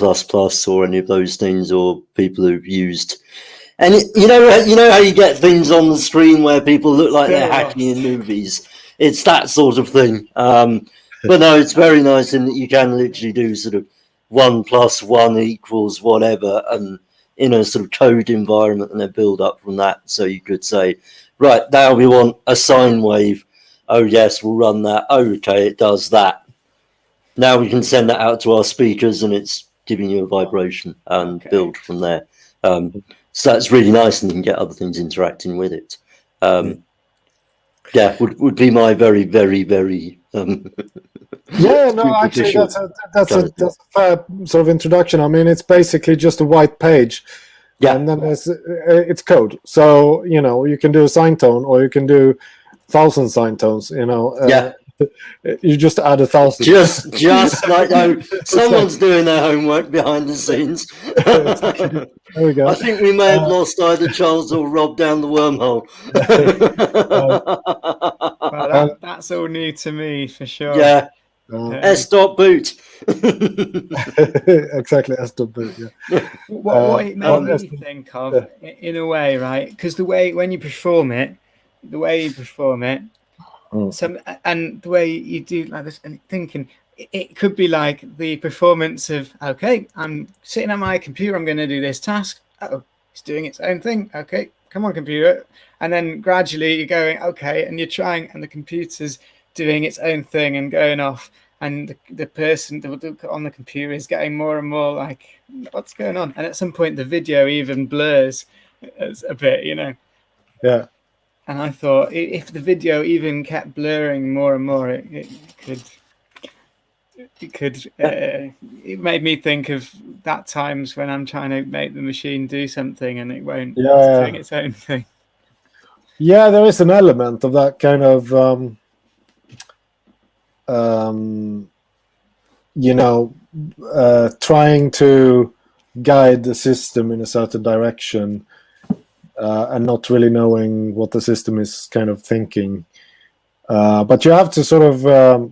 or any of those things, or people who've used. And you know how you get things on the screen where people look like they're hacking in movies. It's that sort of thing. But no, it's very nice in that you can literally do sort of 1 + 1 = whatever, and in a sort of code environment, and then build up from that. So you could say, right, now we want a sine wave. Oh yes, we'll run that. Oh, okay, it does that. Now we can send that out to our speakers, and it's giving you a vibration and build from there. So that's really nice, and you can get other things interacting with it. Yeah, would be my very, very, very yeah, no, actually that's a fair sort of introduction. I mean, it's basically just a white page, and then it's code. So you can do a sine tone, or you can do 1,000 sine tones. You just add 1,000. Just like someone's doing their homework behind the scenes. There we go. I think we may have lost either Charles or Rob down the wormhole. Well, that's all new to me for sure. Yeah. S.boot. Exactly, S.boot. Yeah. What it made me think of, in a way, right? Because when you perform it, and the way you do like this, and thinking, it could be like the performance of, okay, I'm sitting at my computer, I'm going to do this task. Oh, it's doing its own thing. Okay, come on, computer. And then gradually you're going, okay, and you're trying, and the computer's doing its own thing and going off. And the person on the computer is getting more and more like, what's going on? And at some point, the video even blurs a bit, you know. Yeah. And I thought if the video even kept blurring more and more, it made me think of that times when I'm trying to make the machine do something and it won't. Yeah, it's doing its own thing. Yeah, there is an element of that kind of, you know, trying to guide the system in a certain direction and not really knowing what the system is kind of thinking. But you have to sort of,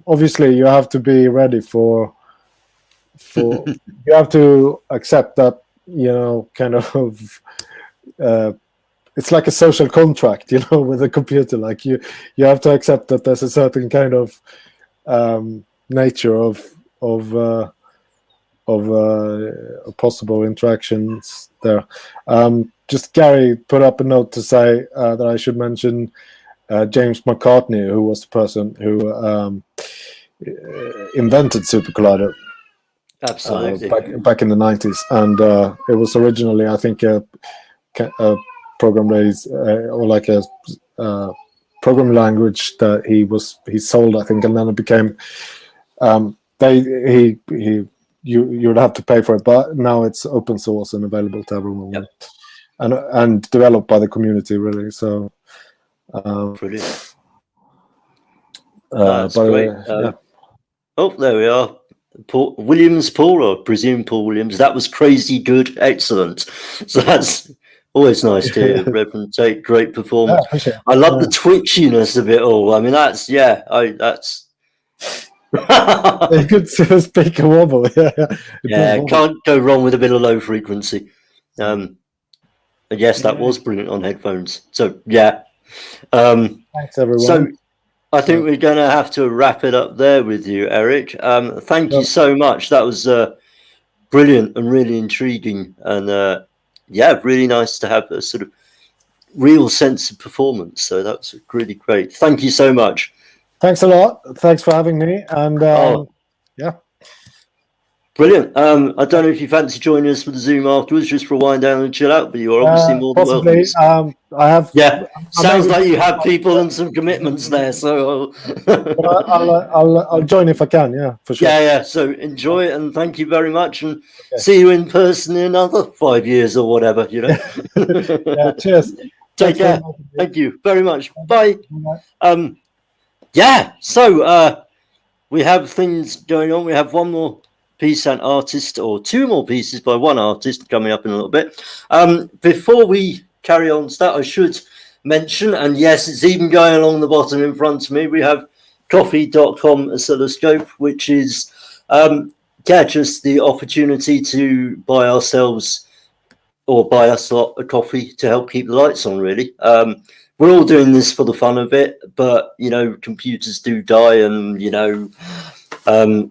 obviously, you have to be ready for you have to accept that, you know, kind of, it's like a social contract, you know, with a computer. Like you have to accept that there's a certain kind of nature of possible interactions there. Just Gary put up a note to say that I should mention James McCartney, who was the person who invented Super Collider. Absolutely. Back in the 90s, and it was originally, I think, a program based or like a program language that he sold, I think, and then it became you would have to pay for it, but now it's open source and available to everyone. Yep. And developed by the community, really. So brilliant. That's great. Yeah. Oh, there we are. Paul Williams, or presume Paul Williams. That was crazy good, excellent. So that's always nice to hear. Reverend Tate, great performance. Yeah, I love the twitchiness of it all. I mean, that's that's. You could speak a wobble. Yeah, can't go wrong with a bit of low frequency. And yes, that was brilliant on headphones. So yeah. Thanks, everyone. So I think we're going to have to wrap it up there with you, Eric. Thank you so much. That was brilliant and really intriguing, and really nice to have a sort of real sense of performance. So that's really great. Thank you so much. Thanks a lot. Thanks for having me. And brilliant. I don't know if you fancy joining us for the Zoom afterwards, just for a wind down and chill out, but you're obviously more than welcome. I have. Yeah, sounds like you have people and some commitments there. So I'll join if I can. Yeah, for sure. Yeah. So enjoy it, and thank you very much, and see you in person in another 5 years or whatever. You know. Yeah. Cheers. Take care. Thank you very much. Bye. So we have things going on. We have one more piece and artist, or two more pieces by one artist coming up in a little bit. Before we carry on, I should mention, and yes, it's even going along the bottom in front of me, we have coffee.com oscilloscope, which is just the opportunity to buy ourselves or buy us a coffee to help keep the lights on, really. We're all doing this for the fun of it, but, you know, computers do die, and, you know,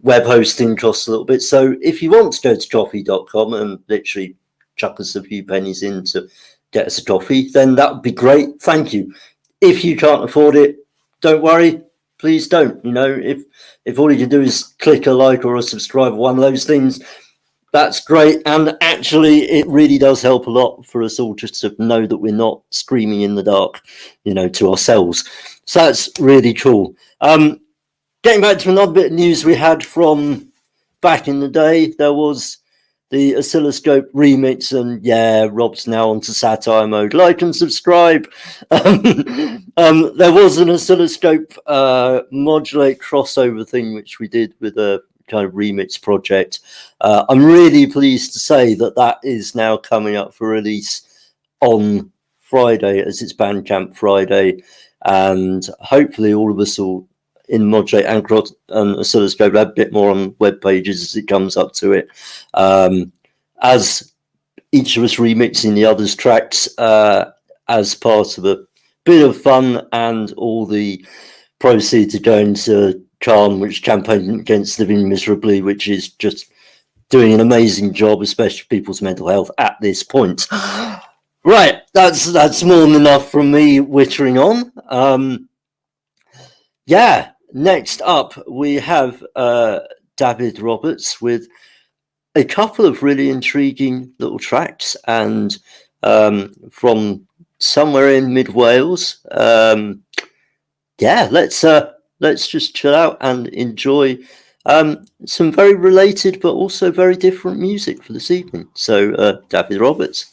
web hosting costs a little bit. So if you want to go to coffee.com and literally chuck us a few pennies in to get us a coffee, then that would be great. Thank you. If you can't afford it, don't worry. Please don't. You know, if all you can do is click a like or a subscribe, one of those things, that's great. And actually, it really does help a lot for us all just to know that we're not screaming in the dark, you know, to ourselves. So that's really cool. Getting back to another bit of news we had from back in the day, there was the Oscilloscope remix, and Rob's now onto satire mode. Like and subscribe. There was an Oscilloscope modulate crossover thing which we did with a kind of remix project. I'm really pleased to say that is now coming up for release on Friday, as it's Bandcamp Friday, and hopefully all of us will in Modulate and Oscilloscope have a bit more on web pages as it comes up to it, as each of us remixing the other's tracks as part of a bit of fun, and all the proceeds are going to Calm, which campaigned against living miserably, which is just doing an amazing job, especially for people's mental health at this point. Right, that's more than enough from me wittering on. Yeah, next up we have David Roberts with a couple of really intriguing little tracks, and from somewhere in mid Wales. Yeah, let's just chill out and enjoy some very related but also very different music for this evening. So, David Roberts.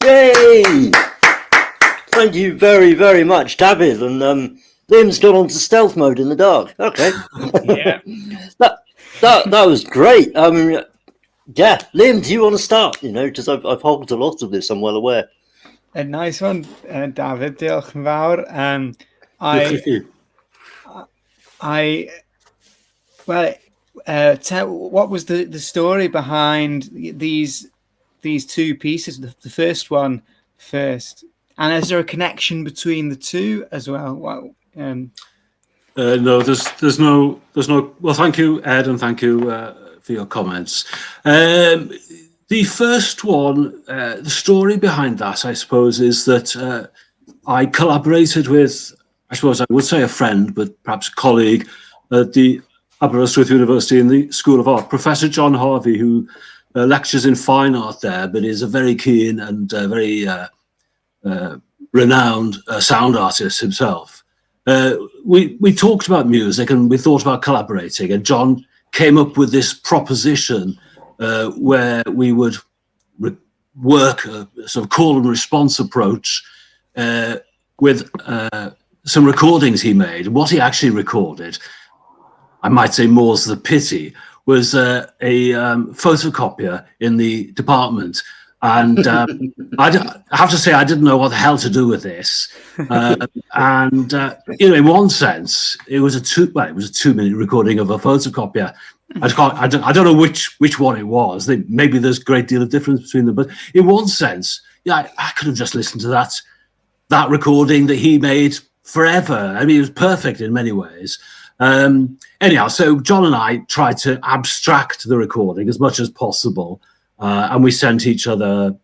Yay! Thank you very, very much, David. And Liam's gone on to stealth mode in the dark. Okay. Yeah. that was great. Yeah, Liam, do you want to start? You know, because I've hogged a lot of this, I'm well aware. A nice one, David. Diolch yn fawr. What was the story behind these two pieces? The first one first, and is there a connection between the two as well? No, there's no. Well, thank you, Ed, and thank you your comments. The first one, the story behind that, I suppose, is that I collaborated with, I suppose I would say a friend, but perhaps a colleague at the Aberystwyth University in the School of Art, Professor John Harvey, who lectures in fine art there, but is a very keen and very renowned sound artist himself. We talked about music and we thought about collaborating, and John came up with this proposition where we would work a sort of call and response approach with some recordings he made. What he actually recorded, I might say more's the pity, was a photocopier in the department. And I have to say, I didn't know what the hell to do with this. And in one sense, it was a 2-minute recording of a photocopier. I don't know which one it was. Maybe there's a great deal of difference between them. But in one sense, yeah, I could have just listened to that recording that he made forever. I mean, it was perfect in many ways. Anyhow, so John and I tried to abstract the recording as much as possible. And we sent each other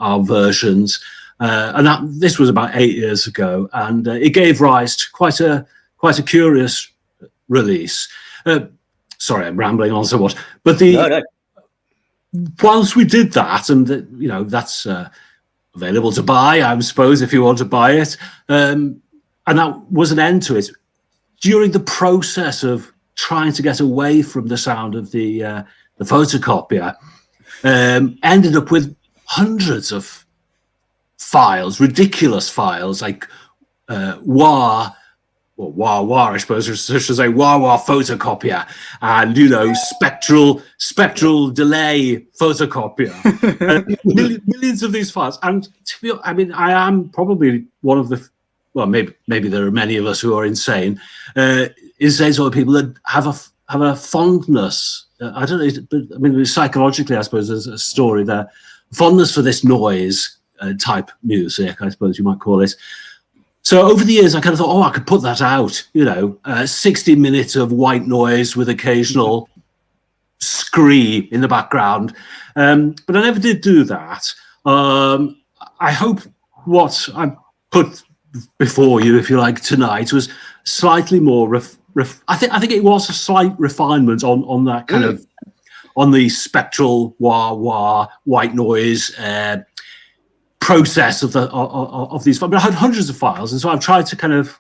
our versions, and this was about 8 years ago, and it gave rise to quite a curious release. Sorry, I'm rambling on so much, but whilst we did that, and that's available to buy, I suppose, if you want to buy it, and that was an end to it. During the process of trying to get away from the sound of the photocopier, ended up with hundreds of files, ridiculous files, like wah, I suppose, I should say wah photocopier, and spectral delay photocopier, millions of these files. And I am probably one of the, well, maybe there are many of us who are insane sort of people that have a fondness. I don't know, but I mean, psychologically, I suppose there's a story there. Fondness for this noise type music, I suppose you might call it. So over the years, I kind of thought, I could put that out, 60 minutes of white noise with occasional scree in the background. But I never did do that. I hope what I put before you, if you like, tonight was slightly more I think it was a slight refinement on that kind of, on the spectral wah white noise process of these. But I had hundreds of files, and so I've tried to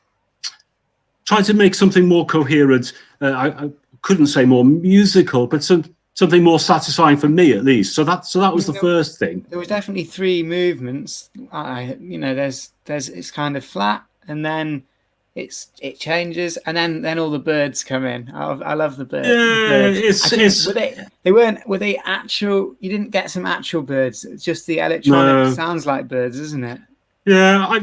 make something more coherent. I couldn't say more musical, but something more satisfying for me at least. So that was the first thing. There was definitely 3 movements. There's it's kind of flat, and then it changes, and then all the birds come in. I love the birds. Yeah, were they actual? You didn't get some actual birds. It's just the electronic sounds like birds, isn't it? Yeah,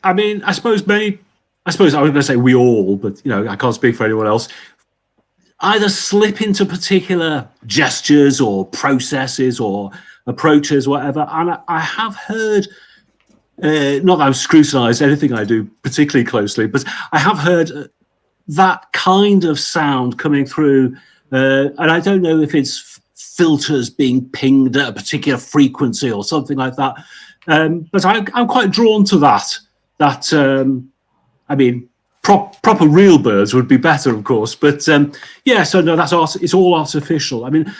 I mean, I suppose I was going to say we all, but I can't speak for anyone else. Either slip into particular gestures or processes or approaches, whatever. And I have heard. Not that I've scrutinised anything I do particularly closely, but I have heard that kind of sound coming through, and I don't know if it's filters being pinged at a particular frequency or something like that. But I'm quite drawn to that. I mean, proper real birds would be better, of course, but so no, that's it's all artificial. I mean.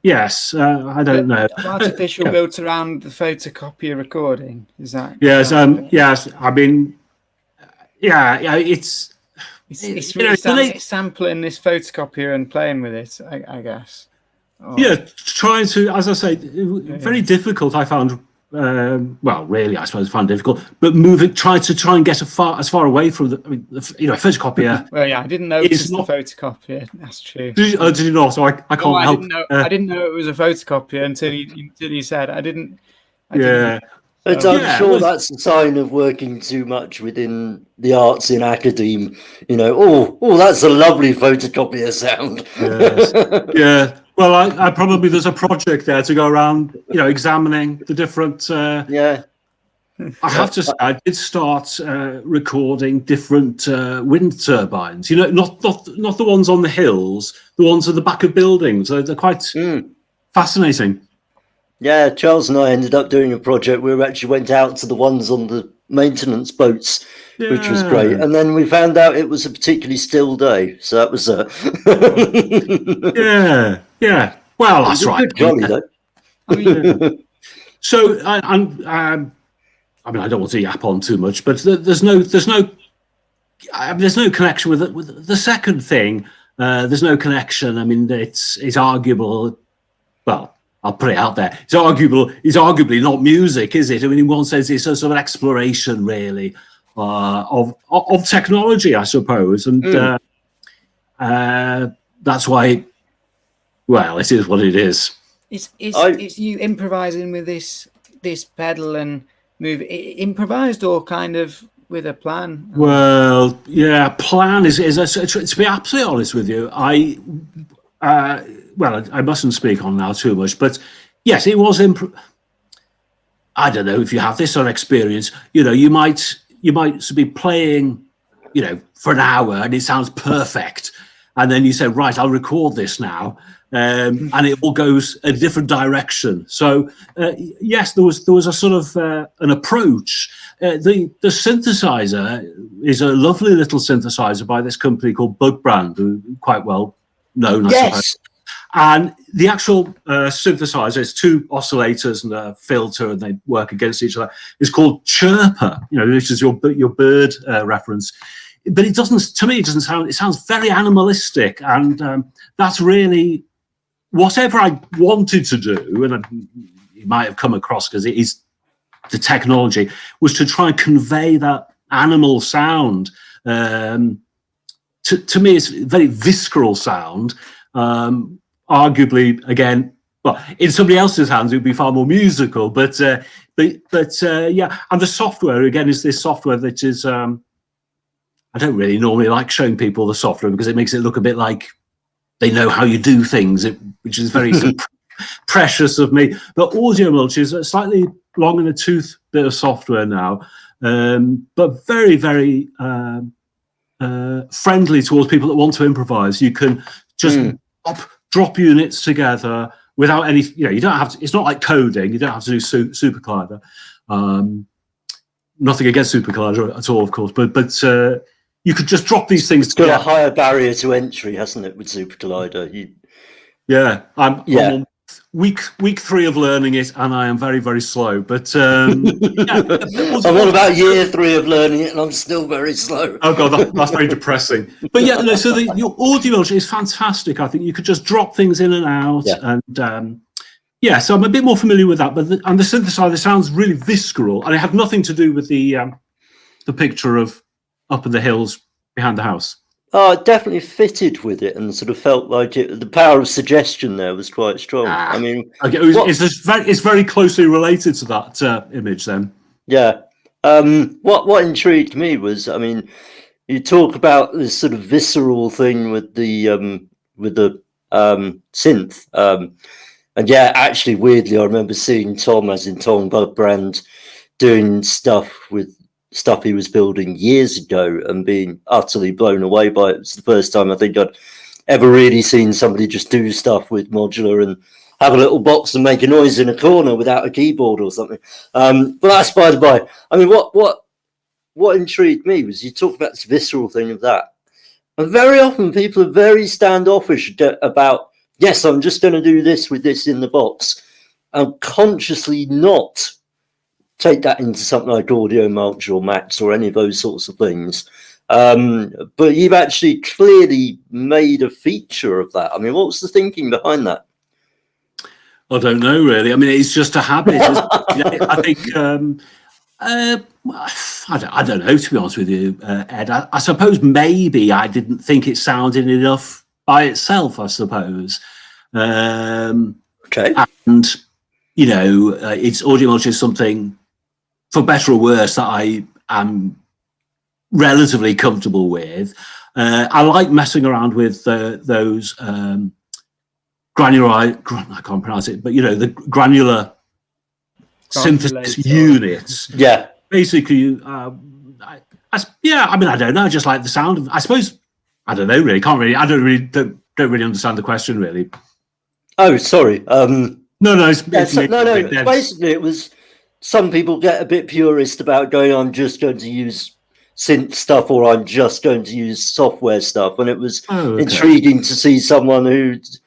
Yes, I don't know. Artificial built around the photocopier recording, is that? Yes, yes. I mean, it's sampling this photocopier and playing with it, I guess. Yeah, trying to, as I say, very difficult. I found. Well, really, I suppose I found difficult, but try and get as far away from the photocopier. Well, yeah, I didn't know it was the photocopier. That's true. Did you not? So I can't help. I didn't know it was a photocopier until you said. I didn't. But I'm sure that's a sign of working too much within the arts in academe. That's a lovely photocopier sound. Yes. Yeah. Well, I probably there's a project there to go around, examining the different. Maybe I have to say, I did start recording different wind turbines. You know, not the ones on the hills, the ones at the back of buildings. They're quite fascinating. Yeah, Charles and I ended up doing a project where we actually went out to the ones on the maintenance boats, which was great. And then we found out it was a particularly still day, so that was yeah. Well, that's right. Good jolly though. So I mean, I don't want to yap on too much, but there's no connection with the second thing. There's no connection. I mean, it's arguable. Well, I'll put it out there. It's arguably not music, is it? I mean, in one sense, it's a sort of exploration, really, of technology, I suppose, and that's why. Well, it is what it is. It's you improvising with this pedal and move improvised or kind of with a plan? Well, yeah, plan is to be absolutely honest with you. I mustn't speak on now too much, but yes, it was I don't know if you have this sort of experience. You know, you might be playing, you know, for an hour and it sounds perfect, and then you say, right, I'll record this now. And it all goes a different direction. So yes, there was a sort of an approach. The synthesizer is a lovely little synthesizer by this company called Bug Brand, who are quite well known, I suppose. And the actual synthesizer is two oscillators and a filter, and they work against each other. It's called Chirper. You know, this is your bird reference. But it doesn't. To me, it doesn't sound. It sounds very animalistic, and that's really. Whatever I wanted to do, and you might have come across because it is the technology, was to try and convey that animal sound. To me, it's a very visceral sound. Arguably, again, well, in somebody else's hands, it would be far more musical. But yeah, and the software again is this software that is. I don't really normally like showing people the software because it makes it look a bit like. They know how you do things, which is very precious of me. But Audio Mulch is a slightly long in the tooth bit of software now, but very, very friendly towards people that want to improvise. You can just drop units together without any. You know, you don't have to. It's not like coding. You don't have to do Super Collider. Nothing against Super Collider at all, of course, but. You could just drop these things together. It's got a higher barrier to entry, hasn't it, with Super Collider? I'm on week 3 of learning it, and I am very, very slow. But I'm on about year 3 of learning it, and I'm still very slow. Oh god, that's very depressing. But yeah, no, so your Audio Mulch is fantastic. I think you could just drop things in and out, and so I'm a bit more familiar with that. But the synthesizer sounds really visceral, and it had nothing to do with the picture of. Up in the hills behind the house. Oh, it definitely fitted with it, and sort of felt like the power of suggestion there was quite strong. I mean, it's very closely related to that image. Then, yeah. What intrigued me was, I mean, you talk about this sort of visceral thing with the synth, and yeah, actually, weirdly, I remember seeing Tom Bug Brand, doing stuff with. Stuff he was building years ago and being utterly blown away by it. It was the first time I think I'd ever really seen somebody just do stuff with modular and have a little box and make a noise in a corner without a keyboard or something. But that's by the by. I mean, what intrigued me was you talk about this visceral thing of that. And very often people are very standoffish about, yes, I'm just going to do this with this in the box, and consciously not take that into something like Audio Mulch or Max or any of those sorts of things. But you've actually clearly made a feature of that. I mean, what was the thinking behind that? I don't know, really. I mean, it's just a habit. I think, I don't know, to be honest with you, Ed. I suppose maybe I didn't think it sounded enough by itself, I suppose. Okay. And, you know, it's Audio Mulch is something, for better or worse, that I am relatively comfortable with. I like messing around with those granular, I can't pronounce it, but you know, the granular synthesis units. Yeah. basically, yeah, I mean, I don't know, I just like the sound of, I suppose, I don't know, really, don't really understand the question, really. Oh, sorry. No, basically it was, some people get a bit purist about going, I'm just going to use synth stuff, or I'm just going to use software stuff, and it was intriguing to see someone who's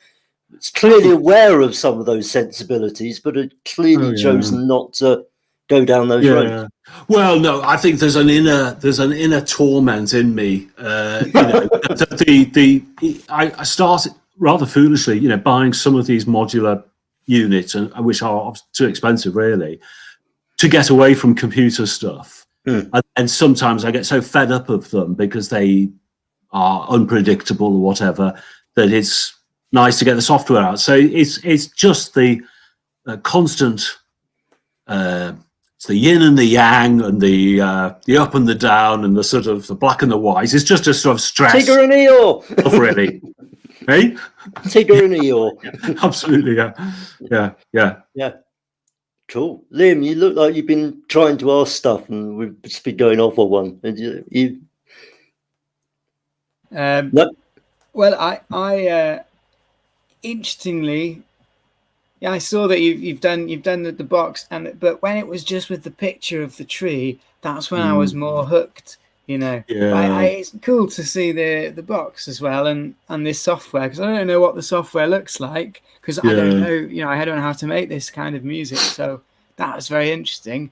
clearly aware of some of those sensibilities, but had clearly chosen not to go down those roads. Well, no, I think there's an inner torment in me. I started rather foolishly, buying some of these modular units, and which are too expensive, really, to get away from computer stuff. And sometimes I get so fed up of them because they are unpredictable or whatever, that it's nice to get the software out. So it's just the constant. It's the yin and the yang, and the up and the down, and the sort of the black and the white. It's just a sort of stress. Tigger and Eeyore, really. Hey, Tigger and Eeyore. Absolutely, yeah. Cool, Liam. You look like you've been trying to ask stuff, and we've just been going off on one. You... No. Well, I interestingly. Yeah, I saw that you've done the box, but when it was just with the picture of the tree, that's when I was more hooked. Yeah. It's cool to see the box as well, and this software, because I don't know what the software looks like, because I don't know, I don't know how to make this kind of music. So that was very interesting.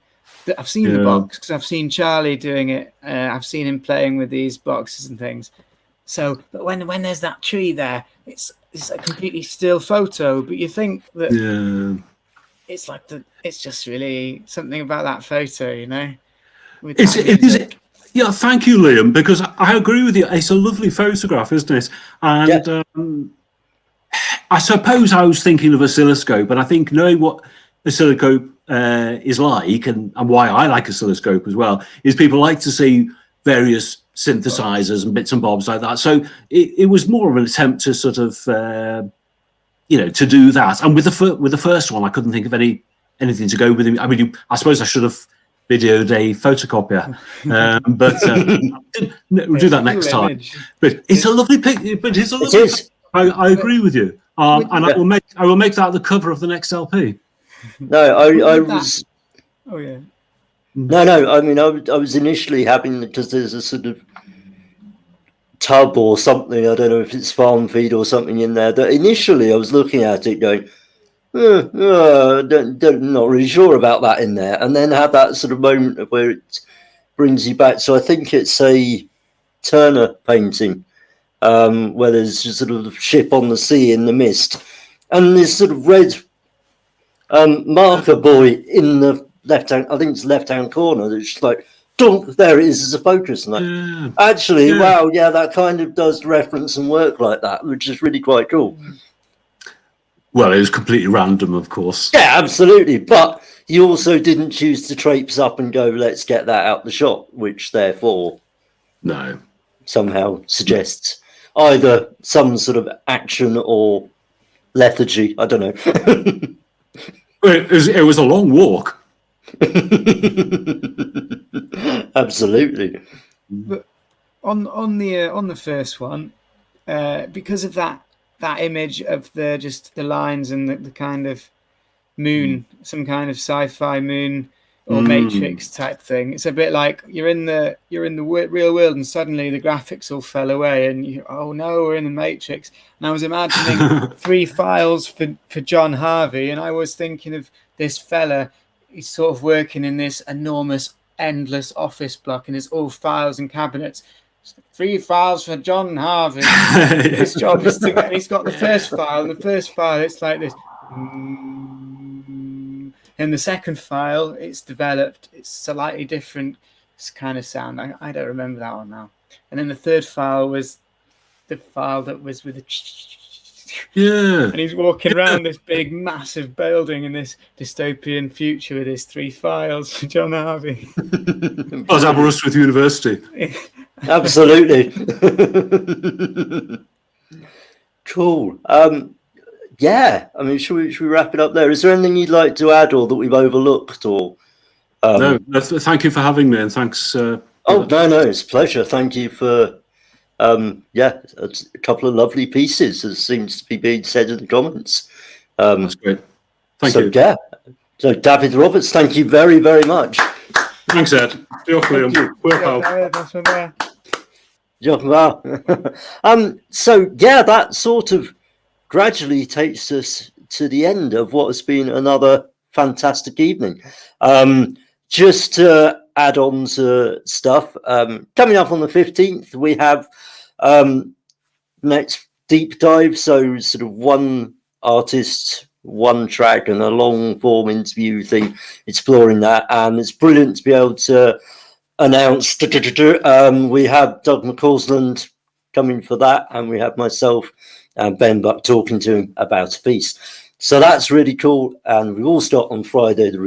I've seen the box because I've seen Charlie doing it. I've seen him playing with these boxes and things. So, but when there's that tree there, it's a completely still photo, but you think that it's like it's just really something about that photo, it is. Yeah, thank you, Liam, because I agree with you. It's a lovely photograph, isn't it? And I suppose I was thinking of Ocilloscope, and I think knowing what Ocilloscope is like, and why I like Ocilloscope as well, is people like to see various synthesizers and bits and bobs like that. So it was more of an attempt to sort of, to do that. And with the first one, I couldn't think of anything to go with him. I mean, I suppose I should have videoed a photocopier, but we'll do that next time. But it's a lovely picture. But it's a lovely. I agree with you, and I will make that the cover of the next LP. No, I was. Oh yeah. No. I mean, I was initially having, because there's a sort of tub or something. I don't know if it's farm feed or something in there. That initially I was looking at it going, not really sure about that in there, and then had that sort of moment of where it brings you back. So I think it's a Turner painting where there's a sort of ship on the sea in the mist, and this sort of red marker buoy in the left-hand, I think it's left-hand corner, that's just like, dunk, there it is as a focus. And like, actually, wow, yeah, that kind of does reference and work like that, which is really quite cool. Well, it was completely random, of course. Yeah, absolutely. But you also didn't choose to traipse up and go, let's get that out the shot, which therefore somehow suggests either some sort of action or lethargy. I don't know. It was a long walk. Absolutely. But on the first one, because of that image of the lines and the kind of moon, some kind of sci-fi moon or Matrix type thing, it's a bit like you're in the real world and suddenly the graphics all fell away and oh no, we're in the Matrix. And I was imagining 3 files for John Harvey, and I was thinking of this fella. He's sort of working in this enormous, endless office block, and it's all files and cabinets. 3 files for John Harvey. His job is to get, and he's got the first file, and the first file, it's like this. In the second file, it's developed. It's slightly different kind of sound. I don't remember that one now. And then the third file was the file that was with the... And he's walking around this big, massive building in this dystopian future with his 3 files for John Harvey. I was at Aberystwyth University. Absolutely. Cool. Yeah, I mean, should we wrap it up there? Is there anything you'd like to add or that we've overlooked or Thank you for having me, and thanks. No, it's a pleasure. Thank you for, it's a couple of lovely pieces, as seems to be being said in the comments. That's great. Thank you. Yeah. So, David Roberts, thank you very, very much. Thanks, Ed. Diolch, Liam. So, yeah, that sort of gradually takes us to the end of what has been another fantastic evening. Just to add on to stuff, coming up on the 15th, we have next deep dive. So sort of one artist, one track, and a long form interview thing, exploring that. And it's brilliant to be able to announce we have Doug McCausland coming for that, and we have myself and Ben Buck talking to him about a piece. So that's really cool. And we've also got on Friday the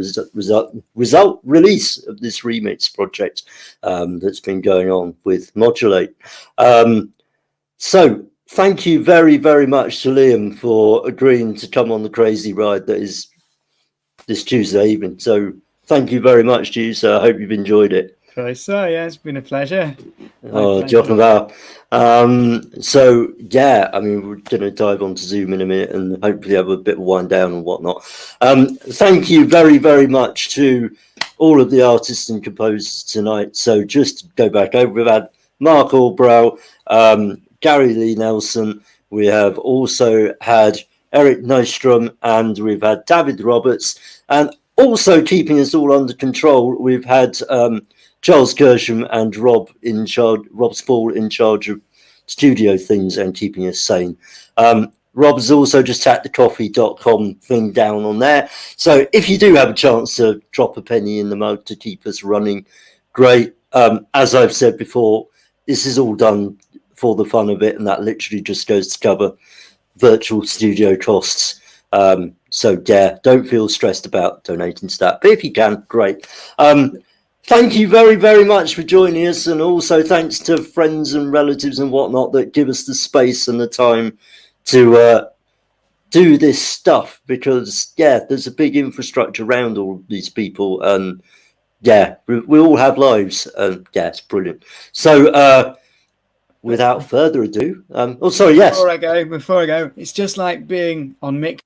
result release of this remix project that's been going on with Modulate. So thank you very, very much to Liam for agreeing to come on the crazy ride that is this Tuesday evening. So thank you very much to you. So I hope you've enjoyed it. So yeah, it's been a pleasure. Jochen Val. So yeah, I mean, we're going to dive onto Zoom in a minute and hopefully have a bit of wind down and whatnot. Thank you very, very much to all of the artists and composers tonight. So just to go back over, we've had Mark Albrow, Gary Lee Nelson. We have also had Eric Nystrom, and we've had David Roberts, and also keeping us all under control, we've had Charles Gersham and Rob Spall in charge of studio things and keeping us sane. Rob's also just tapped the coffee.com thing down on there. So if you do have a chance to drop a penny in the mug to keep us running, great. As I've said before, this is all done for the fun of it, and that literally just goes to cover virtual studio costs. So yeah, don't feel stressed about donating to that. But if you can, great. Thank you very, very much for joining us, and also thanks to friends and relatives and whatnot that give us the space and the time to do this stuff, because, yeah, there's a big infrastructure around all these people, and, yeah, we all have lives, and, yeah, it's brilliant. So, without further ado, yes. Before I go, it's just like being on Mix.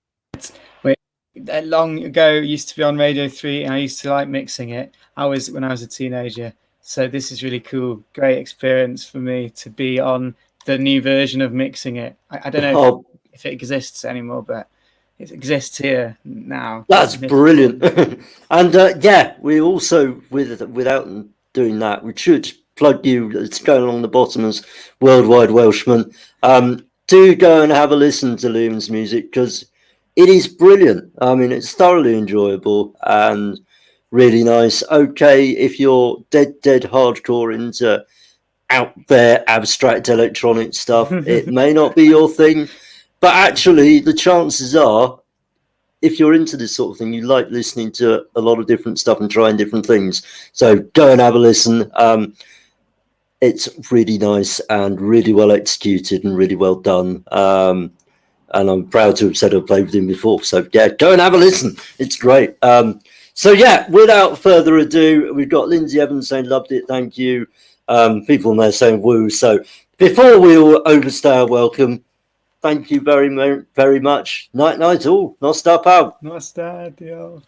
Long ago, used to be on Radio 3, and I used to like mixing it. When I was a teenager. So this is really cool. Great experience for me to be on the new version of mixing it. I don't know if it exists anymore, but it exists here now. That's brilliant. And yeah, we also, without doing that, we should plug you. It's going along the bottom as Worldwide Welshman. Do go and have a listen to Liam's music, because it is brilliant. I mean, it's thoroughly enjoyable and really nice. Okay, if you're dead hardcore into out there abstract electronic stuff, it may not be your thing, but actually the chances are, if you're into this sort of thing, you like listening to a lot of different stuff and trying different things. So go and have a listen. It's really nice and really well executed and really well done. And I'm proud to have said I've played with him before. So yeah, go and have a listen. It's great. So yeah, without further ado, we've got Lindsay Evans saying loved it, thank you. People in there saying woo. So before we all overstay our welcome, thank you very, very much. Night all. Nostar pau. Nostar, Dio.